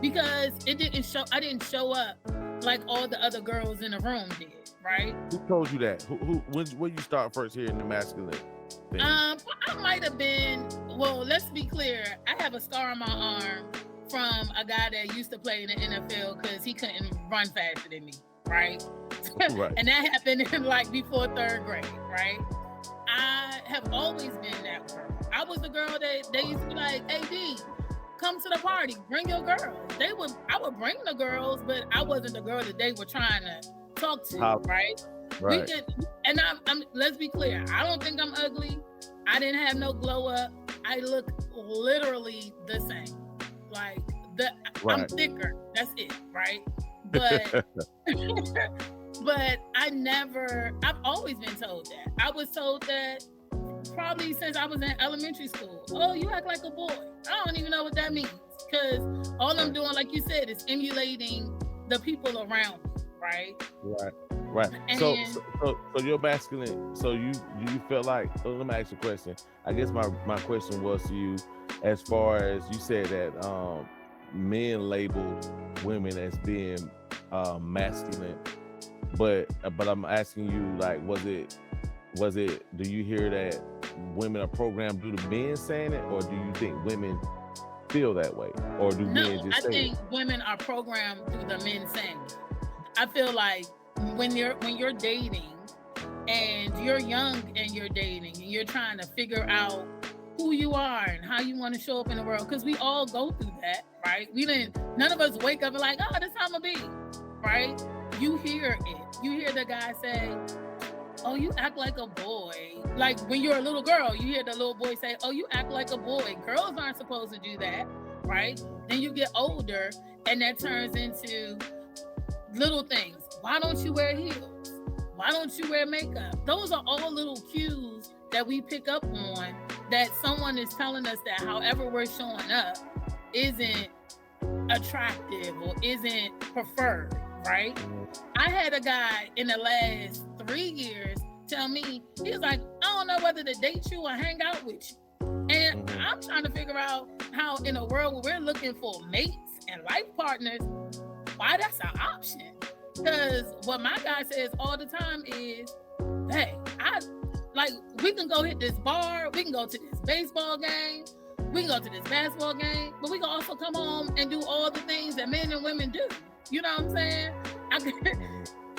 because I didn't show up like all the other girls in the room did, right? Who told you that? When you start first hearing the masculine thing? I might have been, well, let's be clear. I have a scar on my arm from a guy that used to play in the NFL because he couldn't run faster than me, right? Right. And that happened in before third grade, right? I have always been that girl. I was the girl that they used to be like, "Hey D, come to the party, bring your girls." I would bring the girls, but I wasn't the girl that they were trying to talk to, right? Right. We could, and I'm let's be clear, I don't think I'm ugly. I didn't have no glow up. I look literally the same. Like I'm thicker. That's it, right? But but I've always been told that. I was told that probably since I was in elementary school. Oh, you act like a boy. I don't even know what that means. Because all I'm doing, like you said, is emulating the people around me, right? Right. And so you're masculine. So you feel like, let me ask you a question. I guess my question was to you, as far as you said that men label women as being masculine, but I'm asking you, like, was it do you hear that women are programmed due to men saying it, or do you think women feel that way, or do men just say it? I think women are programmed through the men saying it. I feel like when you're dating and you're young and you're dating and you're trying to figure out who you are and how you want to show up in the world, because we all go through that, right? None of us wake up and like, oh, this time I'll be, right? You hear it. You hear the guy say, oh, you act like a boy. Like when you're a little girl, you hear the little boy say, oh, you act like a boy. Girls aren't supposed to do that, right? Then you get older and that turns into little things. Why don't you wear heels? Why don't you wear makeup? Those are all little cues that we pick up on, that someone is telling us that however we're showing up isn't attractive or isn't preferred, right? I had a guy in the last 3 years tell me, he was like, I don't know whether to date you or hang out with you. And I'm trying to figure out how, in a world where we're looking for mates and life partners, why that's an option. Because what my guy says all the time is, hey, we can go hit this bar, we can go to this baseball game, we can go to this basketball game, but we can also come home and do all the things that men and women do. You know what I'm saying?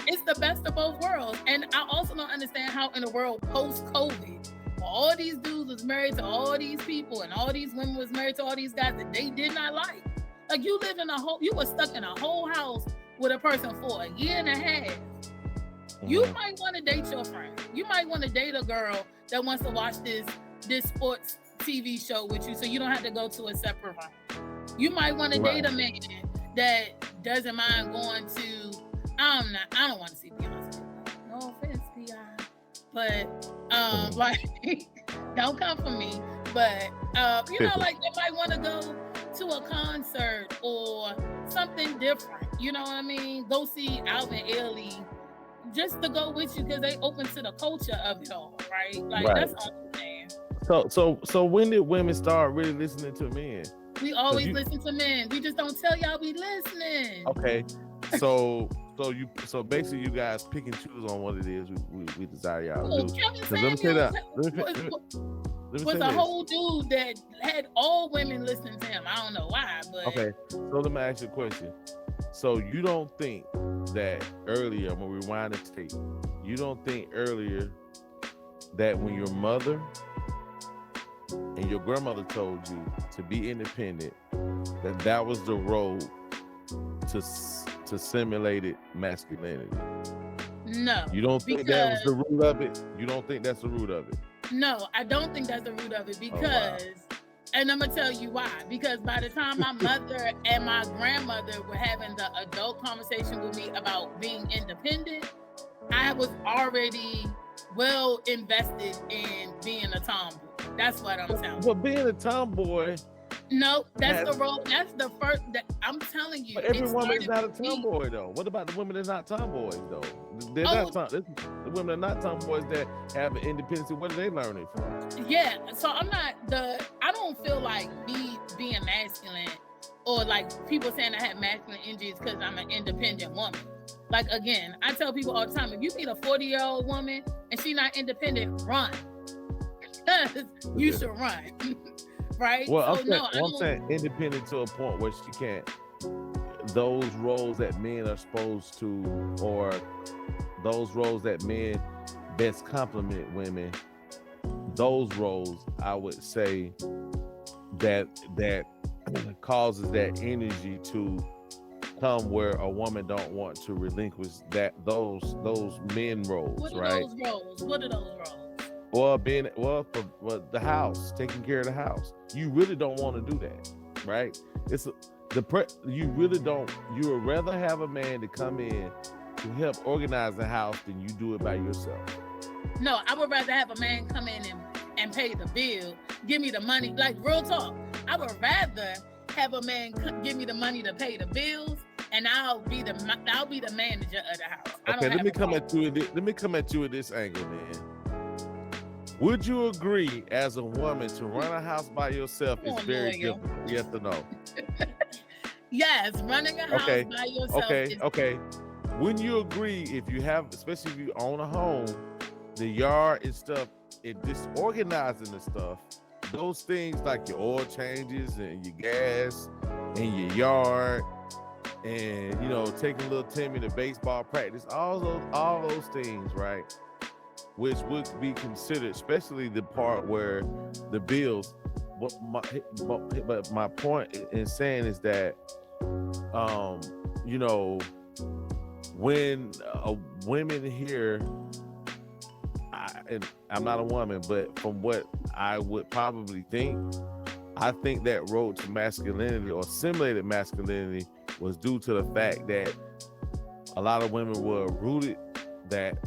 It's the best of both worlds. And I also don't understand how in a world post-COVID, all these dudes was married to all these people and all these women was married to all these guys that they did not like. Like you were stuck in a whole house with a person for a year and a half. You might want to date your friend. You might want to date a girl that wants to watch this sports TV show with you so you don't have to go to a separate room. You might want to date a man that doesn't mind going to, I don't want to see Beyonce. No offense, Beyonce. But like don't come for me. But like they might want to go to a concert or something different. You know what I mean? Go see Alvin Ailey just to go with you because they open to the culture of it all, right? Like that's all I'm saying. So when did women start really listening to men? We always listen to men. We just don't tell y'all we listening. Okay. So basically you guys pick and choose on what it is we desire y'all to do. Let me say that. Was a whole dude that had all women listening to him. I don't know why, but okay. So let me ask you a question. So you don't think that earlier, when we rewind the tape, you don't think earlier that when your mother and your grandmother told you to be independent, that was the road to simulated masculinity? No. You don't think that was the root of it? You don't think that's the root of it? No, I don't think that's the root of it because, and I'm gonna tell you why. Because by the time my mother and my grandmother were having the adult conversation with me about being independent, I was already well invested in being a tomboy. That's what I'm telling you. But being a tomboy. No, that's the role. That's the first. I'm telling you. But every woman is not a tomboy, though. What about the women that's not tomboys, though? They're not the women are not tomboys that have an independence. Where do they learn it from? Yeah. So I don't feel like me being masculine or like people saying I have masculine energies because I'm an independent woman. Like again, I tell people all the time, if you meet a 40-year-old woman and she's not independent, run. You should run. Right? Well, I'm saying independent to a point where she can't. Those roles that men are supposed to, or those roles that men best compliment women, those roles, I would say that causes that energy to come where a woman don't want to relinquish those men roles, What are right? those roles? What are those roles? Well, for the house, taking care of the house. You really don't want to do that, right? You really don't. You would rather have a man to come in to help organize the house than you do it by yourself. No, I would rather have a man come in and pay the bill, give me the money. Like, real talk, I would rather have a man give me the money to pay the bills, and I'll be the manager of the house. Okay, let me come at you with this angle, man. Would you agree, as a woman, to run a house by yourself is very difficult? Yes or no? Yes, running a house by yourself. Okay. Wouldn't you agree, if you have, especially if you own a home, the yard and stuff, it disorganizing the stuff, those things like your oil changes and your gas and your yard, and taking little Timmy to baseball practice, all those things, right? Which would be considered, especially the part where the bills. But my point in saying is that, when women hear, and I'm not a woman, but from what I would probably think, I think that road to masculinity or simulated masculinity was due to the fact that a lot of women were rooted that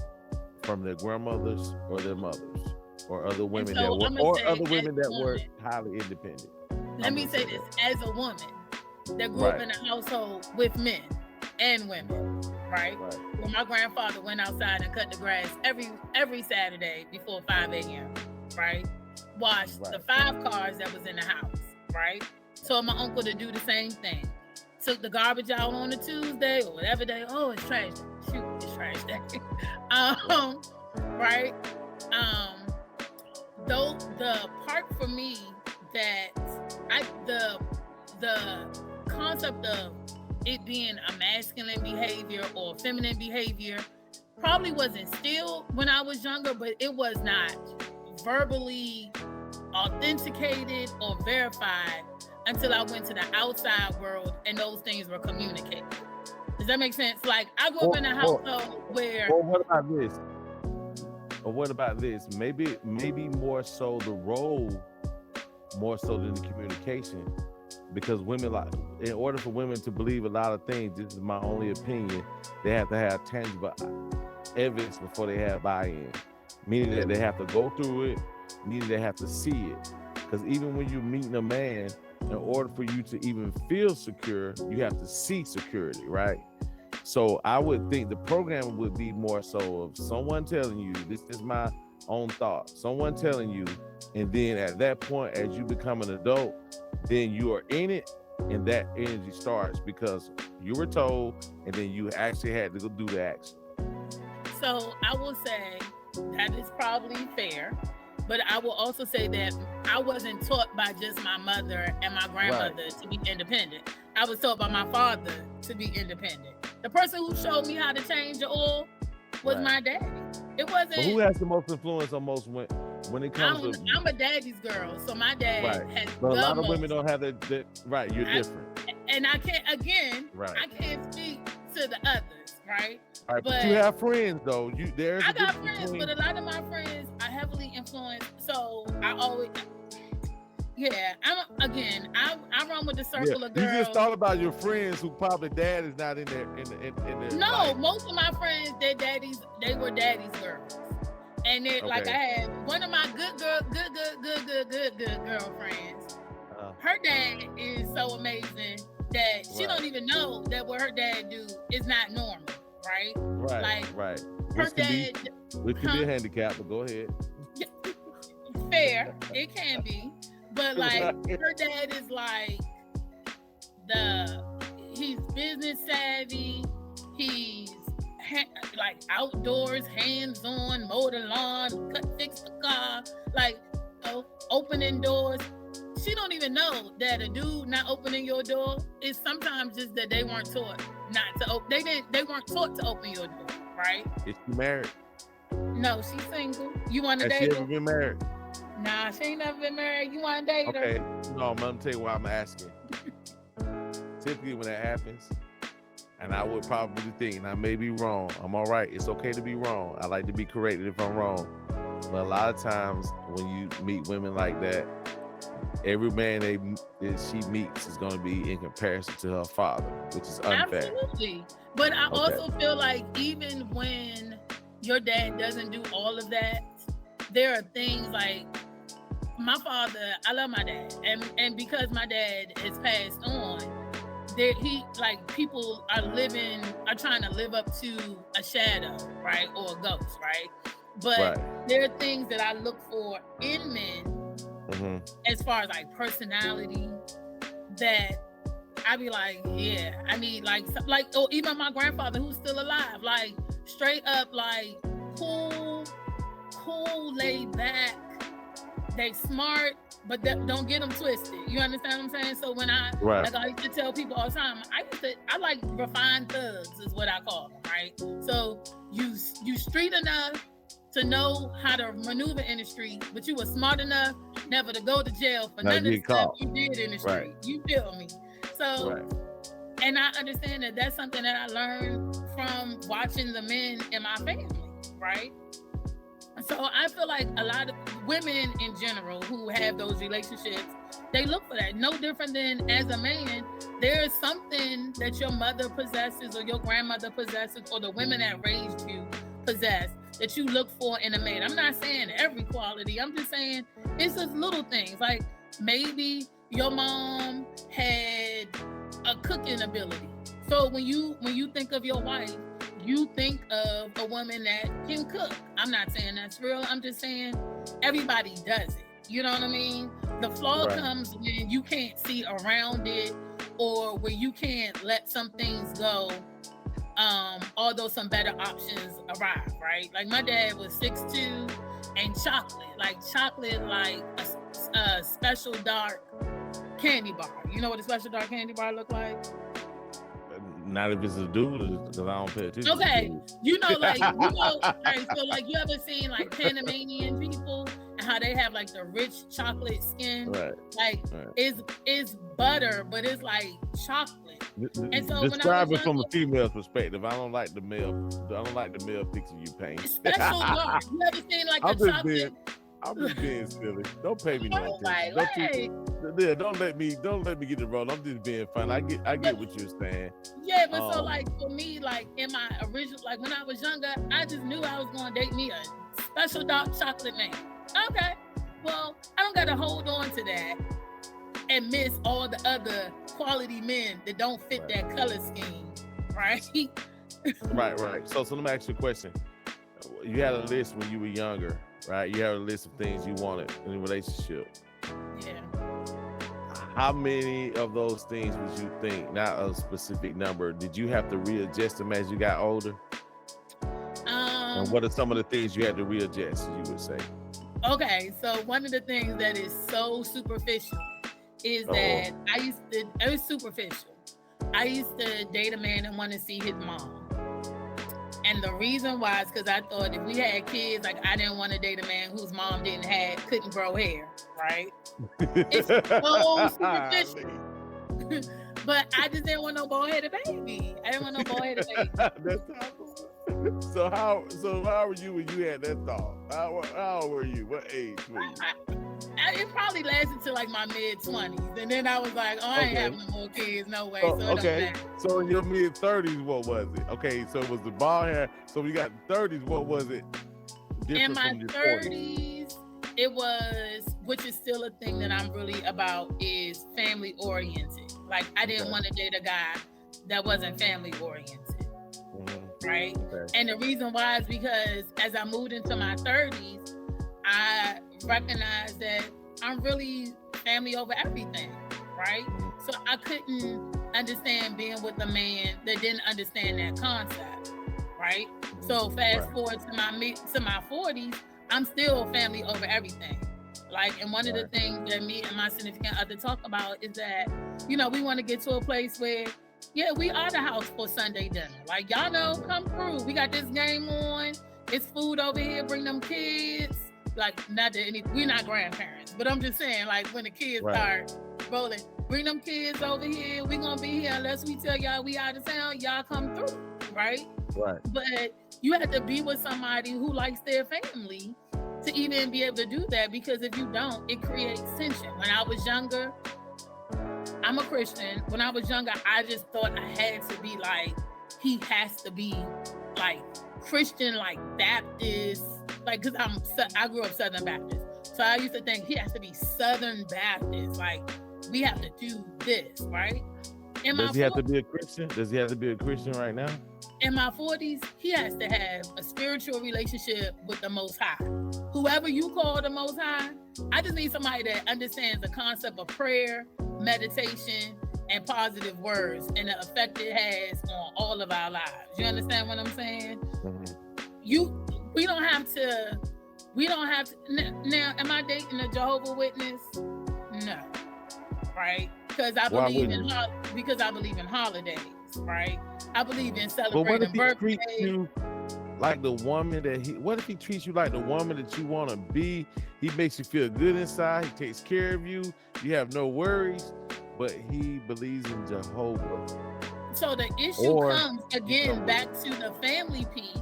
from their grandmothers or their mothers or other women that were highly independent. Let me say this, as a woman that grew up in a household with men and women, right? Well, my grandfather went outside and cut the grass every Saturday before 5 a.m., right? Washed the 5 cars that was in the house, right? Told my uncle to do the same thing. Took the garbage out on a Tuesday or whatever day. Oh, it's trash. Shoot, it's trash day. Right? Though the part for me that the concept of it being a masculine behavior or feminine behavior probably was instilled when I was younger, but it was not verbally authenticated or verified until I went to the outside world and those things were communicated. Does that make sense? Like, I grew up in a household where... Or what about this? Maybe more so the role, more so than the communication. Because women, in order for women to believe a lot of things, this is my only opinion, they have to have tangible evidence before they have buy-in. Meaning that they have to go through it, meaning they have to see it. Because even when you're meeting a man, in order for you to even feel secure, you have to see security, right? So I would think the program would be more so of someone telling you, this is my own thought, someone telling you, and then at that point, as you become an adult, then you are in it, and that energy starts because you were told, and then you actually had to go do the action. So I will say that is probably fair, but I will also say that I wasn't taught by just my mother and my grandmother to be independent. I was taught by my father to be independent. The person who showed me how to change the oil was my daddy. It wasn't. But who has the most influence on most women when it comes to? I'm a daddy's girl, so my dad has. But a lot of women don't have that. Right, you're different. And I can't. Again, I can't speak to the others, right? All right, but you have friends though. I got friends, but a lot of my friends are heavily influenced. So I always. Yeah, I run with the circle of girls. You just thought about your friends who probably dad is not in there. No, life. Most of my friends, they were daddy's girls, and like I had one of my good girlfriends. Her dad is so amazing that she don't even know that what her dad do is not normal, right? Right. Her dad, which can be a handicap, but go ahead. Fair, it can be. But like her dad is like he's business savvy. He's like outdoors, hands-on, mow the lawn, fix the car, like opening doors. She don't even know that a dude not opening your door is sometimes just that they weren't taught not to open. They weren't taught to open your door, right? Is she married? No, she's single. You want to Has date she ever been married? Nah, she ain't never been married. You want to date her? Okay, no, I'm gonna tell you why I'm asking. Typically, when that happens, and I would probably think, and I may be wrong. I'm all right. It's okay to be wrong. I like to be corrected if I'm wrong. But a lot of times, when you meet women like that, every man that she meets is going to be in comparison to her father, which is unfair. Absolutely. But I also feel like even when your dad doesn't do all of that, there are things like my father, I love my dad. And because my dad has passed on, people are trying to live up to a shadow, right? Or a ghost, right? But there are things that I look for in men as far as like personality that I be like, yeah, I need or even my grandfather who's still alive, like straight up like cool, laid back. They smart, but don't get them twisted. You understand what I'm saying? So when I used to tell people all the time, I like refined thugs is what I call them, right? So you street enough to know how to maneuver in the street, but you were smart enough never to go to jail for none of the stuff you did in the street. You feel me? So, and I understand that that's something that I learned from watching the men in my family, right? So I feel like a lot of women in general who have those relationships, they look for that. No different than as a man, there is something that your mother possesses or your grandmother possesses or the women that raised you possess that you look for in a man. I'm not saying every quality. I'm just saying it's just little things. Like maybe your mom had a cooking ability. So when you think of your wife, you think of a woman that can cook. I'm not saying that's real. I'm just saying everybody does it. You know what I mean? The flaw comes when you can't see around it or when you can't let some things go, although some better options arrive, right? Like my dad was 6'2" and chocolate like a special dark candy bar. You know what a special dark candy bar look like? Not if it's a dude, because I don't pay attention. Okay, so you ever seen like Panamanian people and how they have like the rich chocolate skin? It's butter, but it's like chocolate. And so describe it from a female perspective. I don't like the male picture you paint. Special dark. You ever seen like the chocolate? I'm just being silly. Don't pay me no attention. Don't let me get it wrong. I'm just being fun. I get what you're saying. Yeah, but so like for me, like in my original, like when I was younger, I just knew I was gonna date me a special dark chocolate man. Okay, well I don't gotta hold on to that and miss all the other quality men that don't fit that color scheme, right? Right. So let me ask you a question. You had a list when you were younger. Right, you have a list of things you wanted in a relationship. Yeah. How many of those things would you think, not a specific number, did you have to readjust them as you got older? And what are some of the things you had to readjust, you would say? Okay, so one of the things that is so superficial is that it was superficial. I used to date a man and want to see his mom. And the reason why is because I thought if we had kids, like I didn't want to date a man whose mom couldn't grow hair, right? It's so superficial. But I just didn't want no bald-headed baby. I didn't want no bald-headed baby. That's so how were you when you had that thought? How old were you? What age were you? It probably lasted to like my mid-20s. And then I was like, I ain't having no more kids, no way. So in your mid-30s, what was it? Okay, so it was the bald hair. So when you got 30s, what was it? In my 30s, it was, which is still a thing that I'm really about, is family-oriented. Like, I didn't want to date a guy that wasn't family-oriented. Right? Okay. And the reason why is because as I moved into my 30s, I recognized that I'm really family over everything, right? So I couldn't understand being with a man that didn't understand that concept, right? So fast forward to my 40s, I'm still family over everything. Like, and one of the things that me and my significant other talk about is that, we want to get to a place where, we are the house for Sunday dinner. Like, y'all know, come through. We got this game on. It's food over here. Bring them kids. like not that we're not grandparents, but I'm just saying, like when the kids Right. start rolling, bring them kids over here. We gonna be here unless we tell y'all we out of town. Y'all come through, right? Right. But you have to be with somebody who likes their family to even be able to do that, because if you don't, it creates tension. When I was younger, I'm a Christian. When I was younger, I just thought I had to be like, he has to be like Christian, like Baptist, like, because I grew up Southern Baptist. So I used to think he has to be Southern Baptist. Like, we have to do this, right? Does he have to be a Christian? Does he have to be a Christian right now? In my 40s, he has to have a spiritual relationship with the Most High. Whoever you call the Most High, I just need somebody that understands the concept of prayer, meditation, and positive words, and the effect it has on all of our lives. You understand what I'm saying? Mm-hmm. We don't have to. Now, am I dating a Jehovah's Witness? No, right? Because I believe in holidays, right? I believe in celebrating birthdays. But what if he treats you like the woman what if he treats you like the woman that you want to be? He makes you feel good inside. He takes care of you. You have no worries, but he believes in Jehovah. So the issue comes again back to the family piece,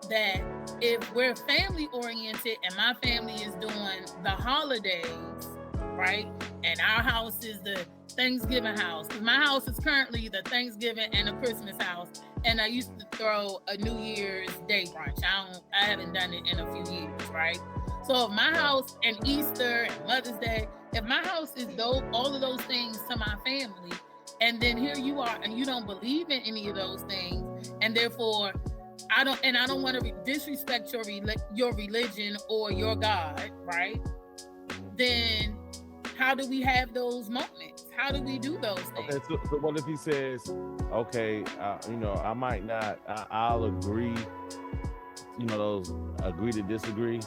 that if we're family oriented and my family is doing the holidays, right? And our house is the Thanksgiving house. Because my house is currently the Thanksgiving and the Christmas house. And I used to throw a New Year's Day brunch. I haven't done it in a few years, right? So if my house and Easter and Mother's Day, if my house is all of those things to my family, and then here you are and you don't believe in any of those things, and therefore I don't want to disrespect your religion or your God, right? Then how do we have those moments? How do we do those things? Okay, so what if he says, okay, I might not, I'll agree, those agree to disagree.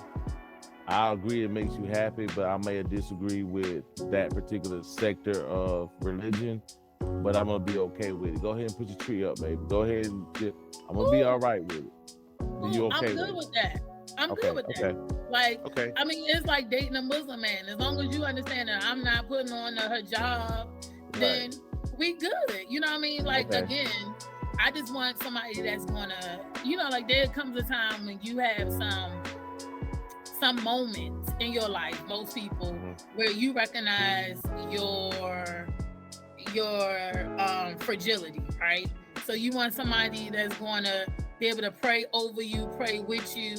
I'll agree it makes you happy, but I may disagree with that particular sector of religion, but I'm going to be okay with it. Go ahead and put your tree up, baby. Go ahead and I'm going to be all right with it. Are you okay I'm good with that. I'm good with that. Like, I mean, it's like dating a Muslim man. As long as you understand that I'm not putting on the hijab, then we good. You know what I mean? Like, again, I just want somebody that's gonna, like there comes a time when you have some moments in your life, most people, where you recognize your fragility, right? So you want somebody that's gonna be able to pray over you, pray with you,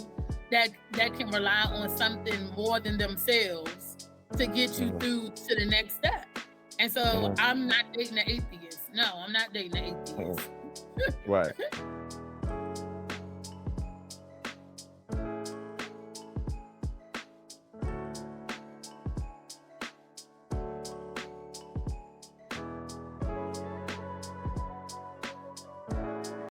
that can rely on something more than themselves to get you through to the next step. And so I'm not dating an atheist. No, I'm not dating an atheist. Right.